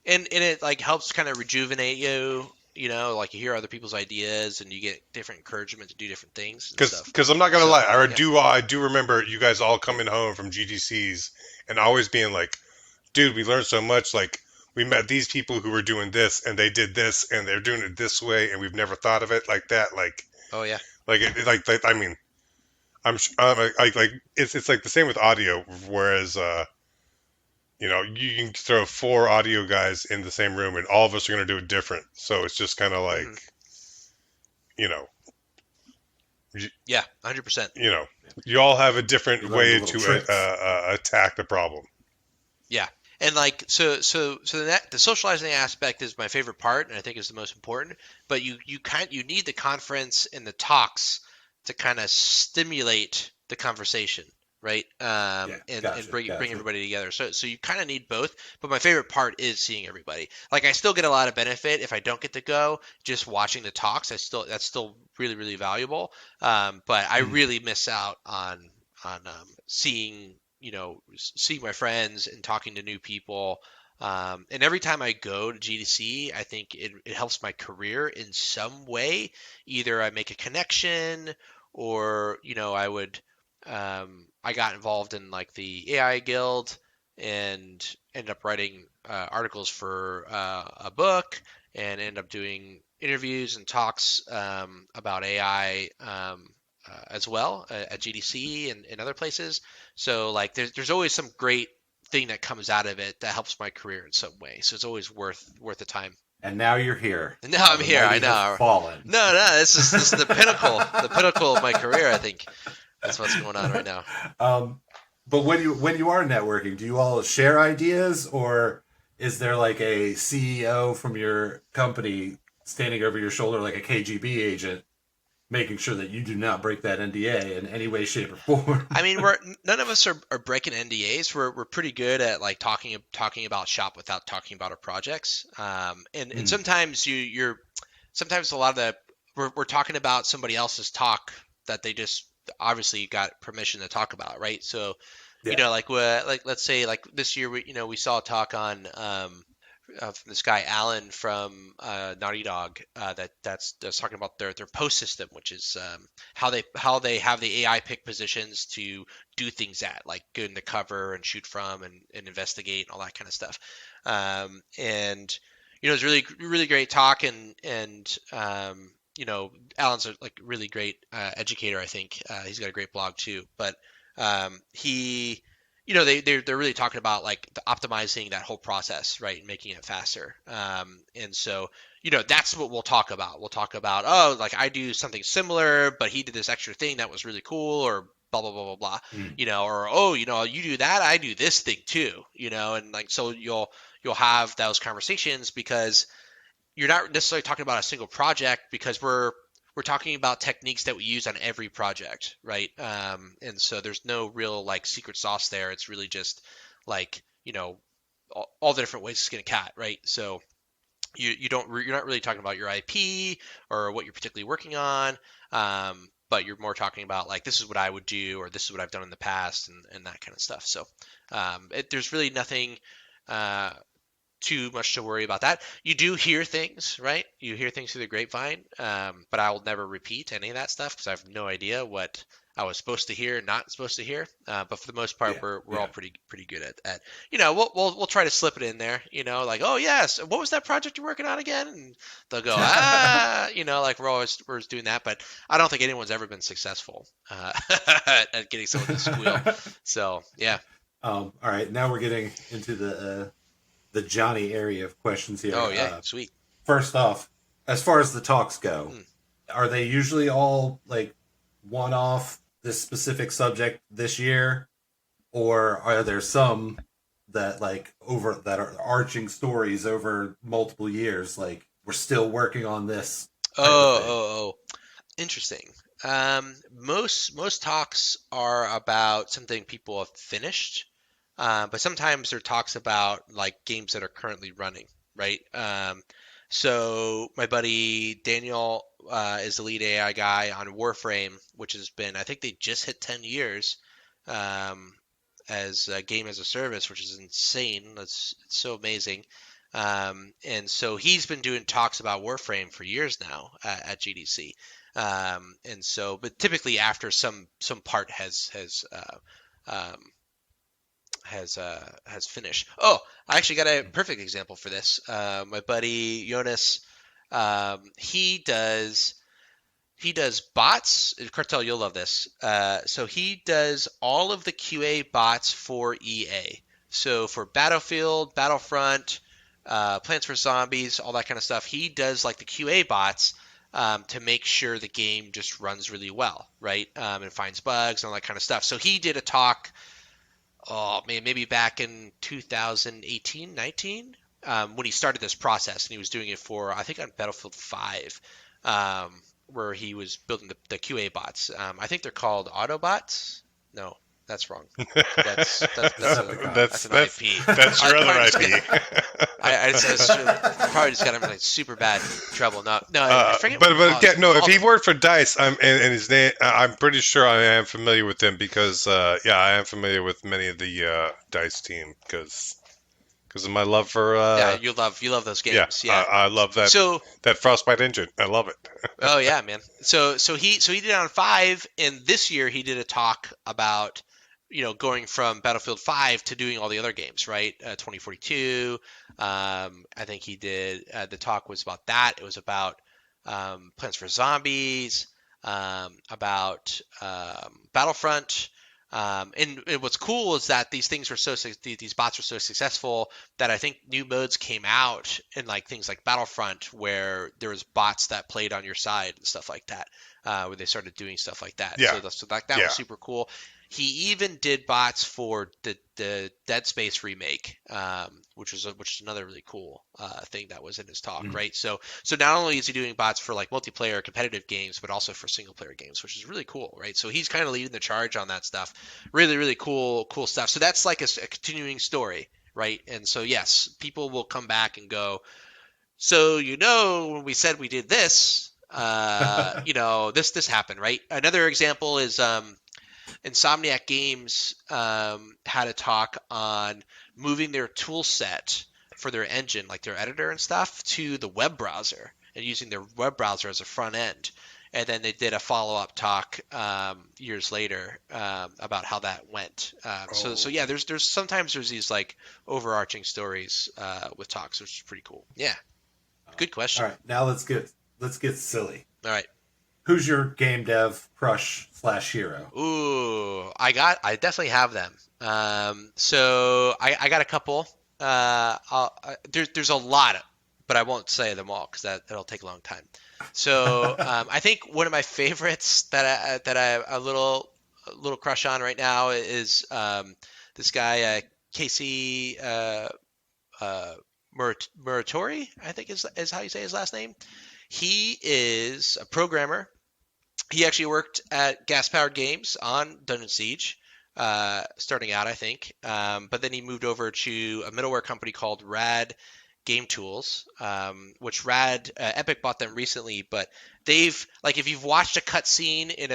Speaker 2: and it like helps kind of rejuvenate you. Like you hear other people's ideas and you get different encouragement to do different things.
Speaker 4: Because I'm not gonna lie, I do remember you guys all coming home from GDCs and always being like, "Dude, we learned so much. Like we met these people who were doing this and they did this and they're doing it this way and we've never thought of it like that." Like,
Speaker 2: oh yeah,
Speaker 4: I mean, it's like the same with audio. Whereas, you can throw 4 audio guys in the same room and all of us are going to do it different. So it's just kind of like,
Speaker 2: yeah, 100%.
Speaker 4: You all have a different way to attack the problem.
Speaker 2: Yeah. And like so the socializing aspect is my favorite part, and I think is the most important. But you need the conference and the talks to kind of stimulate the conversation, right? And bring everybody together. So you kind of need both. But my favorite part is seeing everybody. Like I still get a lot of benefit if I don't get to go. Just watching the talks, that's still really really valuable. But I really miss out on seeing my friends and talking to new people. And every time I go to GDC, I think it helps my career in some way. Either I make a connection or, I got involved in like the AI Guild and ended up writing articles for a book and ended up doing interviews and talks about AI as well at GDC and other places. So like there's always some great thing that comes out of it that helps my career in some way. So it's always worth the time.
Speaker 1: And now you're here.
Speaker 2: Now I'm here. I know.
Speaker 1: Fallen.
Speaker 2: No, this is the pinnacle, the pinnacle of my career. I think that's what's going on right now.
Speaker 1: But when you are networking, do you all share ideas, or is there like a CEO from your company standing over your shoulder like a KGB agent, making sure that you do not break that NDA in any way, shape, or form?
Speaker 2: I mean, none of us are breaking NDAs. We're pretty good at like talking about shop without talking about our projects. And sometimes you're sometimes a lot of the we're talking about somebody else's talk that they just obviously got permission to talk about, right? So like let's say like this year we saw a talk on from this guy Alan from Naughty Dog that's talking about their post system, which is how they have the AI pick positions to do things at, like go in the cover and shoot from and investigate and all that kind of stuff. And it's really really great talk, and Alan's a like really great educator. I think he's got a great blog too, but he they're really talking about like optimizing that whole process, right, and making it faster. And so that's what we'll talk about. We'll talk about, oh, like I do something similar, but he did this extra thing that was really cool, or blah blah blah blah blah. Or oh, you do that, I do this thing too. And like so you'll have those conversations because you're not necessarily talking about a single project, because we're talking about techniques that we use on every project, right? And so there's no real like secret sauce there. It's really just like all the different ways to skin a cat, right? So you're not really talking about your IP or what you're particularly working on, but you're more talking about like this is what I would do, or this is what I've done in the past, and that kind of stuff. So there's really nothing too much to worry about that. You do hear things, right? You hear things through the grapevine, but I will never repeat any of that stuff because I have no idea what I was supposed to hear, not supposed to hear. But for the most part, we're all pretty good at we'll try to slip it in there. Like, oh yes, what was that project you're working on again? And they'll go like we're always doing that. But I don't think anyone's ever been successful at getting someone to squeal. So yeah.
Speaker 1: All right, now we're getting into the Johnny area of questions here.
Speaker 2: Oh yeah, sweet.
Speaker 1: First off, as far as the talks go, are they usually all like one-off, this specific subject this year, or are there some that that are arching stories over multiple years? Like we're still working on this.
Speaker 2: Oh, interesting. Most talks are about something people have finished. But sometimes there are talks about like games that are currently running, right? So my buddy Daniel is the lead AI guy on Warframe, which has been, I think they just hit 10 years as a game as a service, which is insane. It's so amazing. And so he's been doing talks about Warframe for years now at GDC. And so, but typically after some part has finished. Oh, I actually got a perfect example for this. My buddy Jonas, he does bots. Cartel, you'll love this. So he does all of the QA bots for EA. So for Battlefield, Battlefront, Plants vs Zombies, all that kind of stuff, he does like the QA bots to make sure the game just runs really well, right? And finds bugs and all that kind of stuff. So he did a talk. Oh man, maybe back in 2018, 19, when he started this process, and he was doing it for, I think, on Battlefield 5, where he was building the QA bots. I think they're called Autobots. No, that's wrong. That's an IP.
Speaker 4: That's your other IP.
Speaker 2: I probably just got him in like super bad trouble. No, I forget.
Speaker 4: But again, no. If he worked for DICE, and his name, I'm pretty sure I am familiar with him because I am familiar with many of the DICE team because of my love for.
Speaker 2: You love those games.
Speaker 4: Yeah. I love that.
Speaker 2: So
Speaker 4: that Frostbite engine, I love it.
Speaker 2: Oh yeah, man. So he did it on 5, and this year he did a talk about going from Battlefield 5 to doing all the other games, right? 2042. I think he did. The talk was about that. It was about Plants vs Zombies, about Battlefront. And what's cool is that these bots are so successful that I think new modes came out in like things like Battlefront where there was bots that played on your side and stuff like that, where they started doing stuff like that.
Speaker 4: Yeah.
Speaker 2: So that was super cool. He even did bots for the Dead Space remake, which is another really cool thing that was in his talk, right? So not only is he doing bots for like multiplayer competitive games, but also for single player games, which is really cool, right? So he's kind of leading the charge on that stuff. Really, really cool stuff. So that's like a continuing story, right? And so yes, people will come back and go, so when we said we did this, this happened, right? Another example is Insomniac Games had a talk on moving their tool set for their engine, like their editor and stuff, to the web browser and using their web browser as a front end. And then they did a follow-up talk years later about how that went. So yeah, there's sometimes there's these like overarching stories with talks, which is pretty cool. Yeah, good question.
Speaker 1: All right, now let's get silly.
Speaker 2: All right.
Speaker 1: Who's your game dev crush / hero?
Speaker 2: Ooh, I definitely have them. So I got a couple. There's a lot, but I won't say them all because that'll take a long time. So I think one of my favorites that I have a little crush on right now is this guy Casey Muratori, I think is how you say his last name. He is a programmer. He actually worked at Gas Powered Games on Dungeon Siege, starting out, I think. But then he moved over to a middleware company called Rad Game Tools, which Epic bought them recently. But they've if you've watched a cutscene in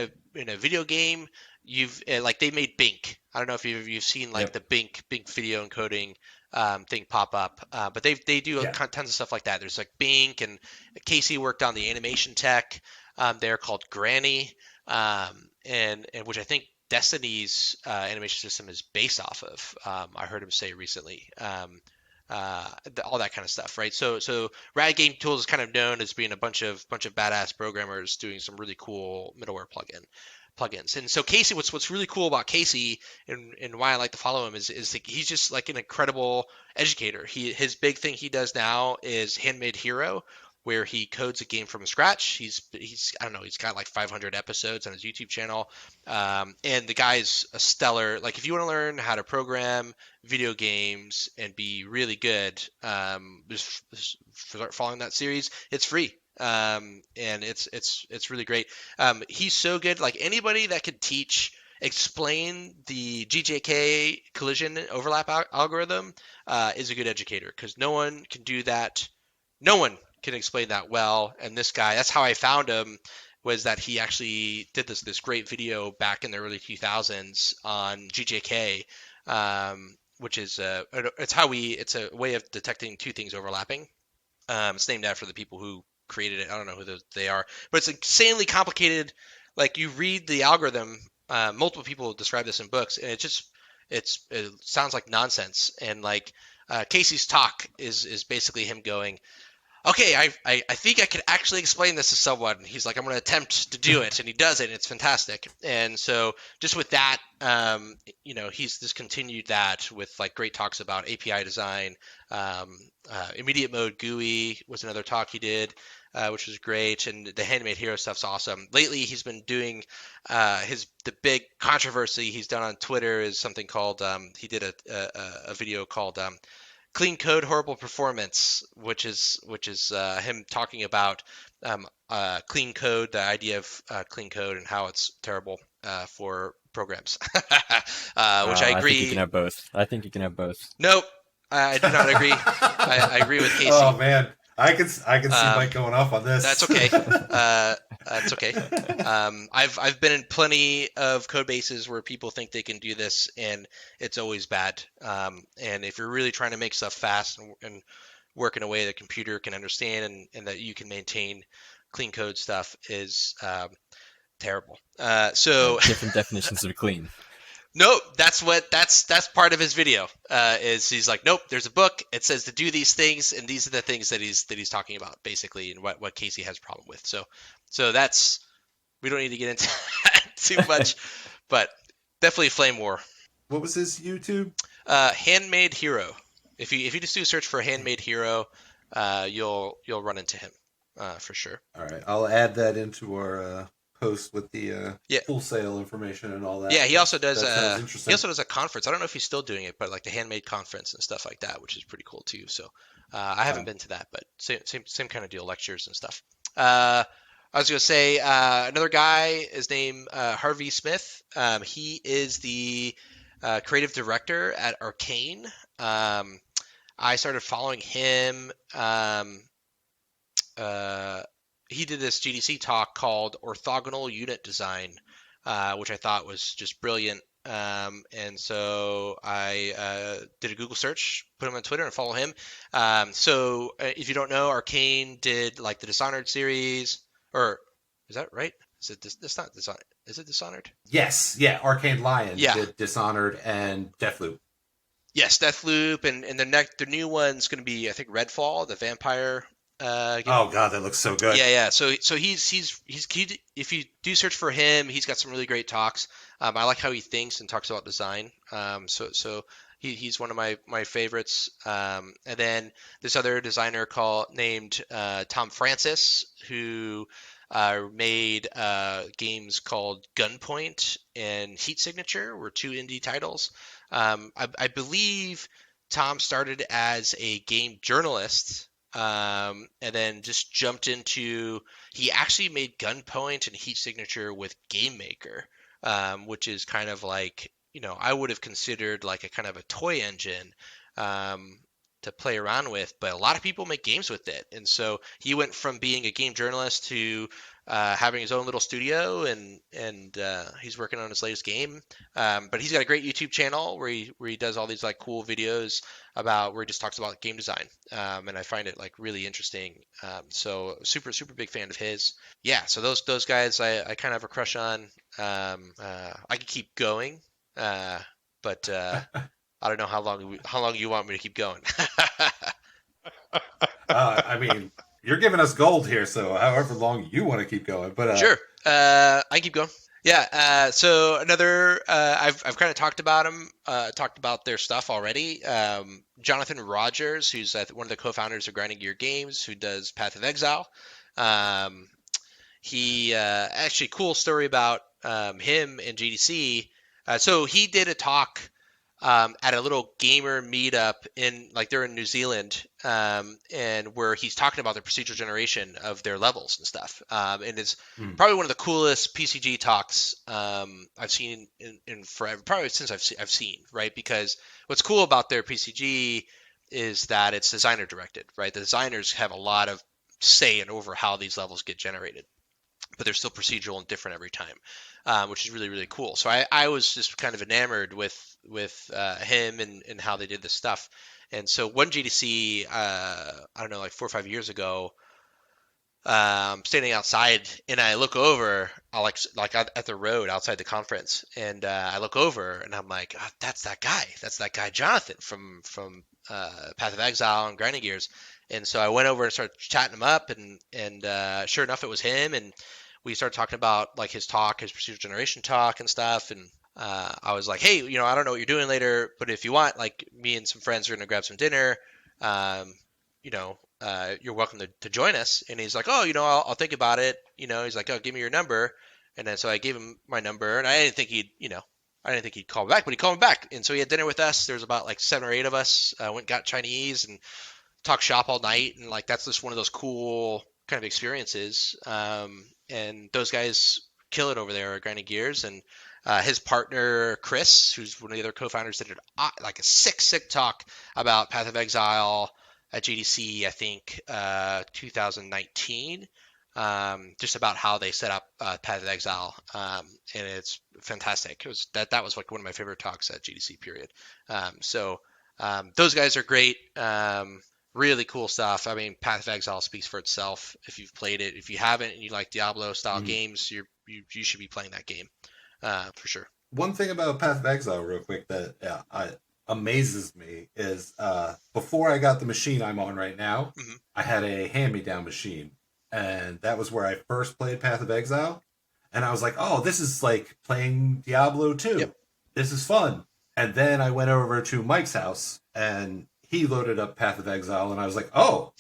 Speaker 2: a video game, they made Bink. I don't know if you've seen the Bink video encoding thing pop up, but they do tons of stuff like that. There's Bink, and Casey worked on the animation tech. They're called Granny, and which I think Destiny's animation system is based off of. I heard him say recently. All that kind of stuff, right? So Rad Game Tools is kind of known as being a bunch of badass programmers doing some really cool middleware plugins. And so Casey, what's really cool about Casey and why I like to follow him is he's just an incredible educator. His big thing he does now is Handmade Hero, where he codes a game from scratch. He's I don't know, he's got 500 episodes on his YouTube channel, and the guy's a stellar. If you want to learn how to program video games and be really good, just start following that series. It's free, and it's really great. He's so good. Anybody that could explain the GJK collision overlap algorithm is a good educator, because no one can do that. No one can explain that well, and this guy, that's how I found him, was that he actually did this great video back in the early 2000s on GJK, which is it's a way of detecting two things overlapping. It's named after the people who created it. I don't know who they are, but it's insanely complicated. You read the algorithm, multiple people describe this in books, and it sounds like nonsense. And Casey's talk is basically him going, okay, I think I could actually explain this to someone. He's like, I'm going to attempt to do it, and he does it, and it's fantastic. And so just with that, he's just continued that with great talks about API design. Immediate mode GUI was another talk he did, which was great, and the Handmade Hero stuff's awesome. Lately, he's been doing the big controversy he's done on Twitter is something called he did a video called Clean Code, Horrible Performance, which is him talking about clean code, the idea of clean code, and how it's terrible for programs. Which I agree.
Speaker 3: I think you can have both.
Speaker 2: Nope, I do not agree. I agree with Casey.
Speaker 1: Oh man, I can see Mike going off on this.
Speaker 2: That's okay. That's okay. I've been in plenty of code bases where people think they can do this, and it's always bad. And if you're really trying to make stuff fast and work in a way that a computer can understand and that you can maintain clean code stuff is terrible. So
Speaker 3: different definitions of clean.
Speaker 2: Nope, that's part of his video. Is he's like, nope, there's a book. It says to do these things, and these are the things that he's talking about basically, and what Casey has a problem with. So that's, we don't need to get into that too much, but definitely Flame War.
Speaker 1: What was his YouTube?
Speaker 2: Handmade Hero. If you just do a search for Handmade Hero, you'll run into him for sure.
Speaker 1: All right, I'll add that into our post with the full sale information and all that.
Speaker 2: Yeah, he also does a conference. I don't know if he's still doing it, but the handmade conference and stuff like that, which is pretty cool too. So I haven't been to that, but same kind of deal, lectures and stuff. I was gonna say another guy is named Harvey Smith. He is the creative director at Arcane. I started following him he did this GDC talk called Orthogonal Unit Design, which I thought was just brilliant. And so I did a Google search, put him on Twitter, and follow him. So if you don't know, Arcane did like the Dishonored series, or is that right? Is it this not Dishonored? Is it Dishonored?
Speaker 1: Yes, yeah. Arcane Lion
Speaker 2: Yeah.
Speaker 1: did Dishonored and Deathloop.
Speaker 2: Yes, Deathloop, and the new one's going to be, I think, Redfall, the vampire game.
Speaker 1: Oh god, that looks so good.
Speaker 2: Yeah. So he's if you do search for him, he's got some really great talks. I like how he thinks and talks about design. So he's one of my favorites. And then this other designer named Tom Francis, who made games called Gunpoint and Heat Signature, were two indie titles. I believe Tom started as a game journalist, and then just jumped into. He actually made Gunpoint and Heat Signature with Game Maker, which is kind of like, I would have considered like a kind of a toy engine to play around with, but a lot of people make games with it. And so he went from being a game journalist to having his own little studio, and he's working on his latest game. But he's got a great YouTube channel where he does all these like cool videos where he just talks about game design, and I find it like really interesting. So super big fan of his. Yeah, so those guys I kind of have a crush on. I could keep going, but I don't know how long you want me to keep going.
Speaker 1: I mean, you're giving us gold here, so however long you want to keep going. But
Speaker 2: Sure, I can keep going. Yeah. So another, I've kind of talked about their stuff already. Jonathan Rogers, who's one of the co-founders of Grinding Gear Games, who does Path of Exile. He actually, cool story about him and GDC. So he did a talk at a little gamer meetup they're in New Zealand, and where he's talking about the procedural generation of their levels and stuff. And it's probably one of the coolest PCG talks I've seen in forever, probably since I've seen, right? Because what's cool about their PCG is that it's designer directed, right? The designers have a lot of say over how these levels get generated, but they're still procedural and different every time, which is really, really cool. So I was just kind of enamored with him and how they did this stuff. And so one GDC, I don't know, like 4 or 5 years ago, standing outside, and I look over, at the road outside the conference, and I look over, and I'm like, oh, that's that guy Jonathan from Path of Exile and Grinding Gears. And so I went over and started chatting him up, and sure enough, it was him. And we started talking about like his procedural generation talk and stuff. And I was like, hey, I don't know what you're doing later, but if you want, like, me and some friends are gonna grab some dinner. You're welcome to join us. And he's like, oh, I'll think about it. He's like, oh, give me your number. And then so I gave him my number, and I didn't think he'd call me back, but he called me back. And so he had dinner with us. There's about like 7 or 8 of us. Went and got Chinese and talked shop all night. And like, that's just one of those cool kind of experiences. And those guys kill it over there at Grinding Gears. And his partner, Chris, who's one of the other co-founders, did like a sick talk about Path of Exile at GDC, I think 2019, just about how they set up Path of Exile, and it's fantastic. That was like one of my favorite talks at GDC, period. So those guys are great. Really cool stuff. I mean, Path of Exile speaks for itself. If you've played it, if you haven't, and you like Diablo style games, you should be playing that game for sure.
Speaker 1: One thing about Path of Exile, real quick, that amazes me is before I got the machine I'm on right now, I had a hand-me-down machine, and that was where I first played Path of Exile, and I was like, oh, this is like playing Diablo 2. Yep. This is fun. And then I went over to Mike's house, and he loaded up Path of Exile, and I was like, oh,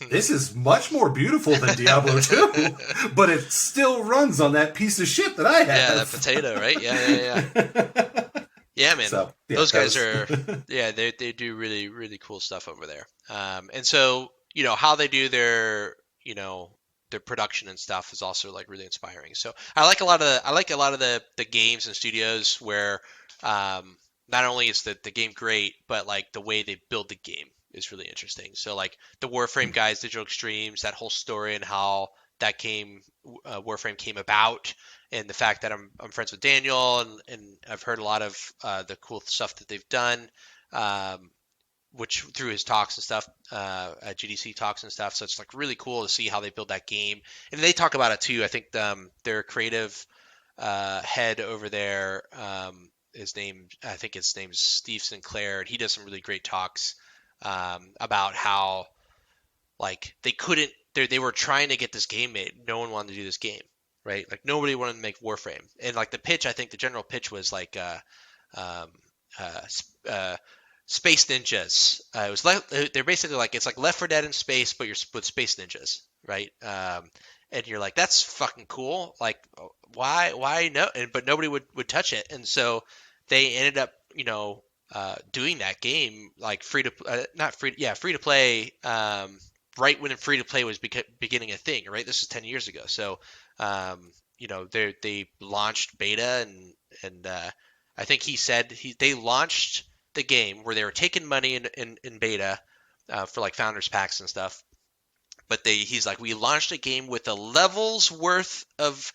Speaker 1: this is much more beautiful than Diablo 2, but it still runs on that piece of shit that I have.
Speaker 2: Yeah, that potato, right? Yeah. Yeah, man. So, those guys they do really, really cool stuff over there. And so, how they do their production and stuff is also like really inspiring. So I like a lot of the games and studios where not only is the game great, but like the way they build the game is really interesting. So like the Warframe guys, Digital Extremes, that whole story and how that Warframe came about, and the fact that I'm friends with Daniel, and I've heard a lot of the cool stuff that they've done, which through his talks and stuff, at GDC talks and stuff. So it's like really cool to see how they build that game, and they talk about it too. I think their creative head over there, his name's Steve Sinclair, and he does some really great talks about how like they were trying to get this game made. No one wanted to do this game, right? Like nobody wanted to make Warframe. And like the general pitch was like Space Ninjas. It was they're basically like, it's like Left 4 Dead in space, but you're with Space Ninjas, right? And you're like, that's fucking cool. Like why no? But nobody would touch it. And so they ended up, doing that game like free to play, right when free to play was beginning a thing, right? This is 10 years ago. So, they launched beta, and I think he said they launched the game where they were taking money in beta for like founders packs and stuff. But he's like, we launched a game with a level's worth of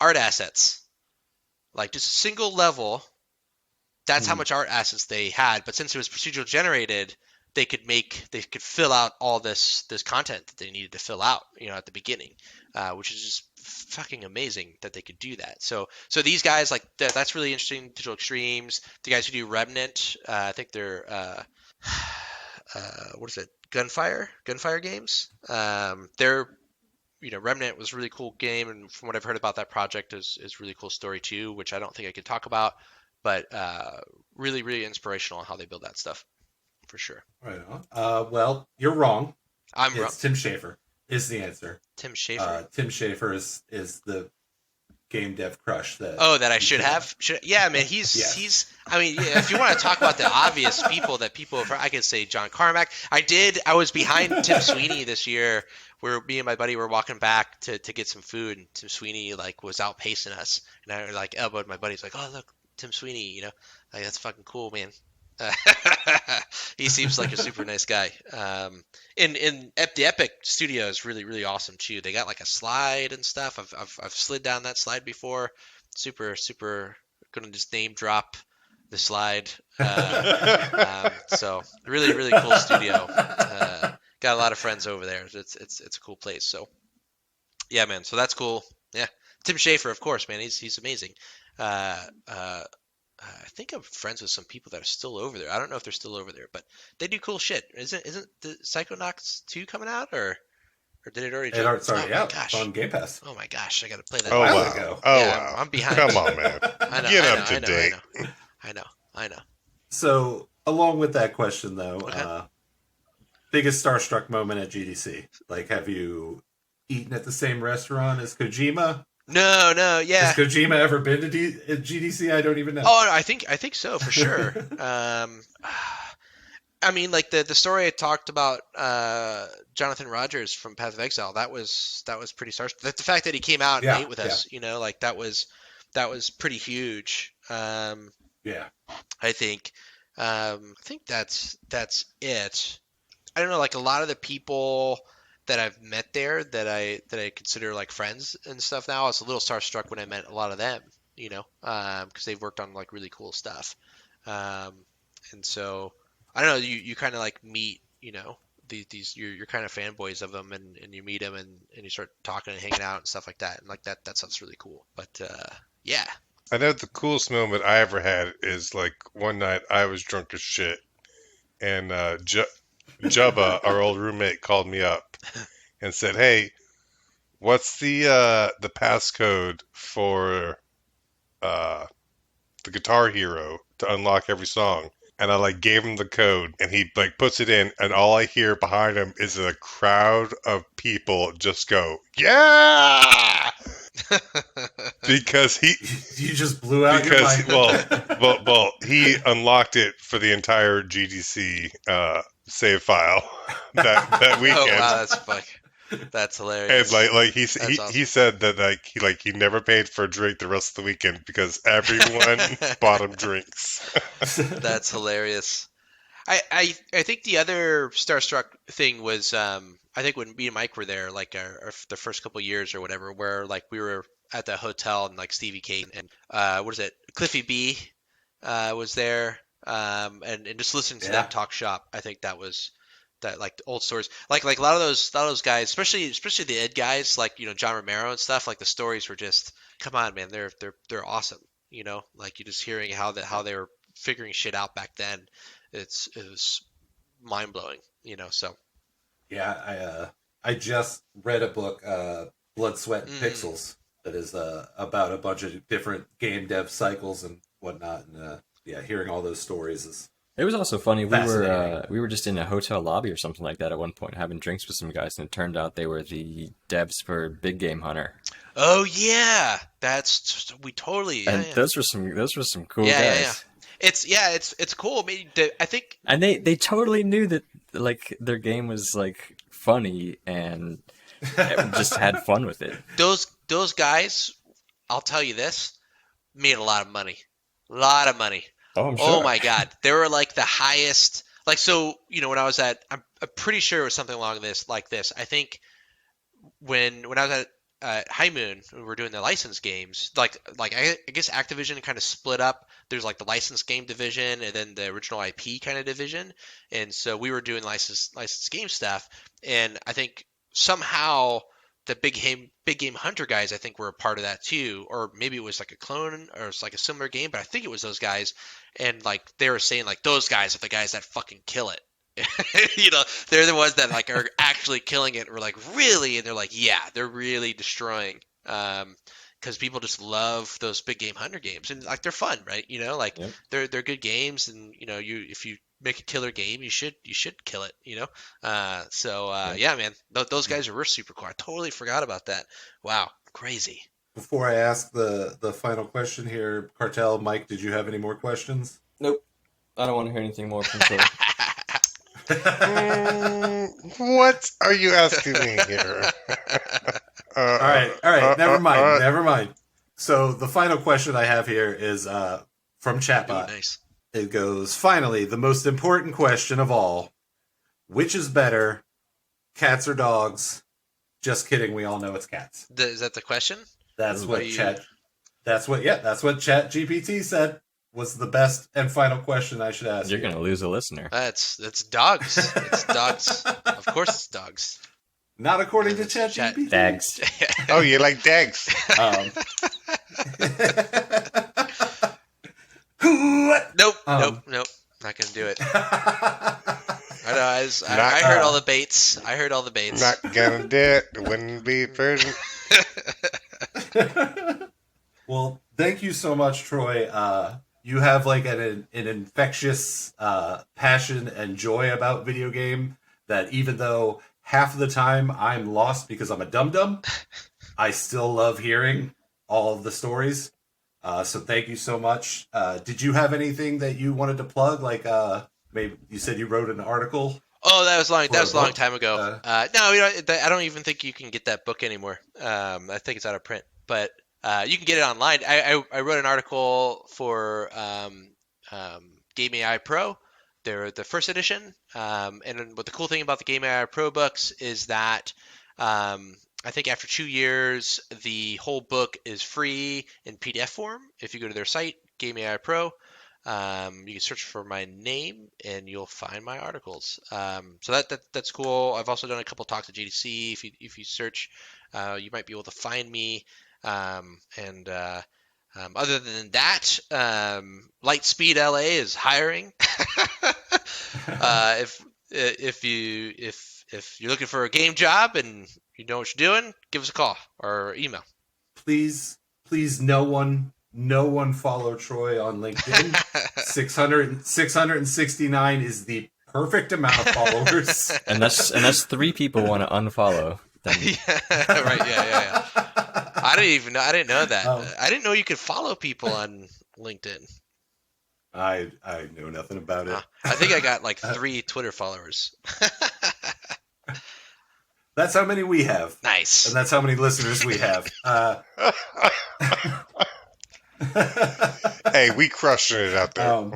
Speaker 2: art assets, like just a single level. That's how much art assets they had. But since it was procedural generated, they could fill out all this content that they needed to fill out, at the beginning, which is just fucking amazing that they could do that. So these guys, like that's really interesting. Digital Extremes, the guys who do Remnant, I think they're what is it? Gunfire Games. They're Remnant was a really cool game, and from what I've heard about that project is really cool story too, which I don't think I could talk about, but really, really inspirational on how they build that stuff. For sure.
Speaker 1: Right on. Well, you're wrong.
Speaker 2: I'm wrong.
Speaker 1: Tim Schafer is the answer.
Speaker 2: Tim Schafer.
Speaker 1: Tim Schafer is the game dev crush that.
Speaker 2: Oh, that I should have. Yeah, man. He's. I mean, yeah, if you want to talk about the obvious people I could say John Carmack. I was behind Tim Sweeney this year, where me and my buddy were walking back to get some food, and Tim Sweeney like was outpacing us, and I like elbowed my buddy. He's like, "Oh, look, Tim Sweeney, like that's fucking cool, man." He seems like a super nice guy. And the Epic Studio is really, really awesome too. They got like a slide and stuff. I've slid down that slide before. Super, super. Gonna just name drop the slide. So really, really cool studio. Got a lot of friends over there. It's a cool place. So yeah, man. So that's cool. Yeah, Tim Schafer, of course, man. He's amazing. I think I'm friends with some people that are still over there. I don't know if they're still over there, but they do cool shit. Isn't the Psychonauts 2 coming out, or did it already?
Speaker 1: It's on Game Pass.
Speaker 2: Oh my gosh, I got to play that.
Speaker 4: Oh wow!
Speaker 1: Ago.
Speaker 4: Oh
Speaker 2: yeah,
Speaker 4: wow!
Speaker 2: I'm behind.
Speaker 4: Come on, man. Get up to date.
Speaker 2: I know.
Speaker 1: So, along with that question, though,
Speaker 2: Okay.
Speaker 1: Biggest starstruck moment at GDC? Like, have you eaten at the same restaurant as Kojima?
Speaker 2: No, yeah.
Speaker 1: Has Kojima ever been to GDC? I don't even know.
Speaker 2: Oh, no, I think so for sure. I mean, like the story I talked about, Jonathan Rogers from Path of Exile. That was pretty starstruck. The fact that he came out and ate with us, like that was pretty huge.
Speaker 1: Yeah.
Speaker 2: I think that's it. I don't know, like a lot of the people that I've met there that I consider like friends and stuff now. I was a little starstruck when I met a lot of them, because they've worked on like really cool stuff. And so I don't know, you kind of like meet, these you're kind of fanboys of them, and you meet them and you start talking and hanging out and stuff like that. And like that sounds really cool. But yeah.
Speaker 4: I know the coolest moment I ever had is like one night I was drunk as shit, and Jubba, our old roommate, called me up and said, "Hey, what's the passcode for the Guitar Hero to unlock every song?" And I like gave him the code, and he like puts it in, and all I hear behind him is a crowd of people just go, "Yeah!" Because
Speaker 1: you just blew out your mic.
Speaker 4: well, he unlocked it for the entire GDC save file that weekend.
Speaker 2: Oh wow, that's hilarious.
Speaker 4: And like he said that he never paid for a drink the rest of the weekend because everyone bought him drinks.
Speaker 2: That's hilarious. I think the other starstruck thing was I think when me and Mike were there, like the first couple years or whatever, where like we were at the hotel and like Stevie K and what is it, Cliffy B was there, and just listening to them talk shop. I think that was that like the old stories, like a lot of those guys, especially the Ed guys, like John Romero and stuff. Like the stories were just, come on, man, they're awesome. Like you just hearing how they were figuring shit out back then. It was mind blowing. So.
Speaker 1: Yeah, I just read a book, Blood, Sweat, and Pixels, that is about a bunch of different game dev cycles and whatnot. And hearing all those stories is.
Speaker 3: It was also funny. We were just in a hotel lobby or something like that at one point, having drinks with some guys, and it turned out they were the devs for Big Game Hunter.
Speaker 2: Oh yeah, we totally.
Speaker 3: And those were some cool guys.
Speaker 2: Yeah. It's cool. I mean, I think.
Speaker 3: And they totally knew that like their game was like funny and just had fun with it.
Speaker 2: Those guys, I'll tell you this, made a lot of money. A lot of money.
Speaker 3: Oh, I'm sure.
Speaker 2: Oh my God, they were like the highest. Like so, when I was I'm pretty sure it was something along this. I think when I was at High Moon, we were doing the licensed games. Like I guess Activision kind of split up. There's like the licensed game division and then the original IP kind of division. And so we were doing licensed game stuff. And I think somehow the Big Game Hunter guys, I think, were a part of that too. Or maybe it was like a clone or it's like a similar game, but I think it was those guys. And like they were saying like those guys are the guys that fucking kill it. They're the ones that like are actually killing it. We're like, really? And they're like, yeah, they're really destroying. Because people just love those Big Game Hunter games, and like they're fun, right? Like yep. they're good games, and if you make a killer game, you should kill it. Yeah, man, those guys were super cool. I totally forgot about that. Wow, crazy.
Speaker 1: Before I ask the final question here, Cartel, Mike, did you have any more questions?
Speaker 3: Nope, I don't want to hear anything more from Troy.
Speaker 4: What are you asking me here?
Speaker 1: All right. Never mind. So the final question I have here is from Chatbot.
Speaker 2: Ooh, nice.
Speaker 1: It goes, finally, the most important question of all. Which is better, cats or dogs? Just kidding, we all know it's cats.
Speaker 2: Is that the question?
Speaker 1: That's what ChatGPT said was the best and final question I should ask.
Speaker 3: You're going to lose a listener.
Speaker 2: That's dogs. It's dogs. Of course it's dogs.
Speaker 1: Not according to ChatGPT.
Speaker 3: Dags.
Speaker 4: Oh, you like dags.
Speaker 2: Nope. Not gonna do it. I know. I heard all the baits.
Speaker 4: Not gonna do it. Wouldn't be person.
Speaker 1: Well, thank you so much, Troy. You have like an infectious passion and joy about video game that even though half of the time I'm lost because I'm a dum-dum, I still love hearing all of the stories. So thank you so much. Did you have anything that you wanted to plug? Like maybe you said you wrote an article.
Speaker 2: Oh, that was long. That was a long time ago. No, I don't even think you can get that book anymore. I think it's out of print, but you can get it online. I wrote an article for Game AI Pro. They're the first edition. And what the cool thing about the Game AI Pro books is that I think after 2 years, the whole book is free in PDF form. If you go to their site, Game AI Pro, you can search for my name and you'll find my articles. So that's cool. I've also done a couple talks at GDC. If you search, you might be able to find me. Other than that, Lightspeed LA is hiring. If you're looking for a game job and you know what you're doing, give us a call or email.
Speaker 1: Please, no one follow Troy on LinkedIn. 669 is the perfect amount of followers.
Speaker 3: Unless 3 people want to unfollow. Then...
Speaker 2: Yeah, right. Yeah. I didn't know that. I didn't know you could follow people on LinkedIn.
Speaker 1: I know nothing about it.
Speaker 2: I think I got like 3 Twitter followers.
Speaker 1: That's how many we have.
Speaker 2: Nice.
Speaker 1: And that's how many listeners we have.
Speaker 4: Hey, we crushing it out there.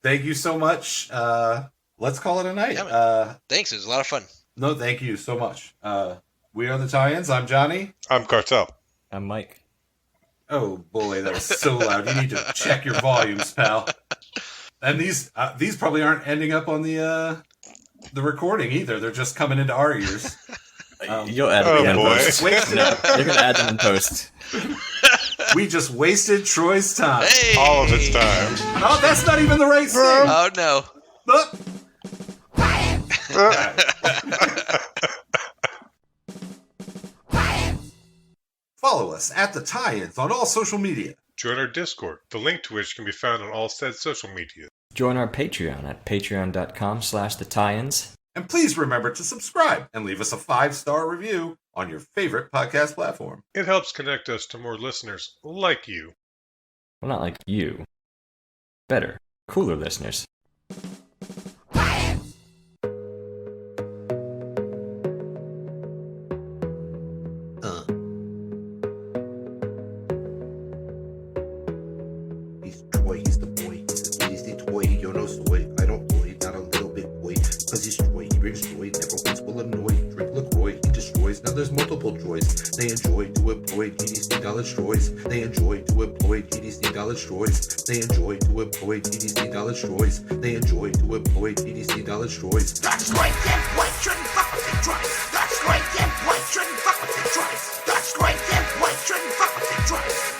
Speaker 1: thank you so much. Let's call it a night.
Speaker 2: Yeah, thanks. It was a lot of fun.
Speaker 1: No, thank you so much. We are the Tie-ins. I'm Johnny.
Speaker 4: I'm Cartel.
Speaker 3: I'm Mike.
Speaker 1: Oh boy, that was so loud. You need to check your volumes, pal. And these probably aren't ending up on the recording either. They're just coming into our ears.
Speaker 3: You'll add them in post.
Speaker 1: No,
Speaker 3: you're gonna add them in post.
Speaker 1: We just wasted Troy's time.
Speaker 2: Hey!
Speaker 4: All of its time.
Speaker 1: Oh, that's not even the right thing.
Speaker 2: Oh no.
Speaker 1: Look. Follow us at the Tie-ins on all social media.
Speaker 4: Join our Discord, the link to which can be found on all said social media.
Speaker 3: Join our Patreon at patreon.com/TheTie-ins.
Speaker 1: And please remember to subscribe and leave us a 5-star review on your favorite podcast platform.
Speaker 4: It helps connect us to more listeners like you.
Speaker 3: Well, not like you. Better, cooler listeners.
Speaker 1: He's Troy, he's the boy. He's the toy, yo no soy. I don't boy, not a little bit boy. Cause he's Troy, he brings joy, never once will annoy. Drink LaCroix, he destroys. Now there's multiple joys. They enjoy to employ GDC knowledge Troys. They enjoy to employ GDC knowledge Troys. They enjoy to employ GDC knowledge Troys. They enjoy to employ GDC knowledge Troys.
Speaker 5: That's great, yeah, boy, shouldn't fuck with the Troys. That's great, yeah, boy, shouldn't fuck with the Troys. That's great, yeah, boy, shouldn't fuck with the Troys.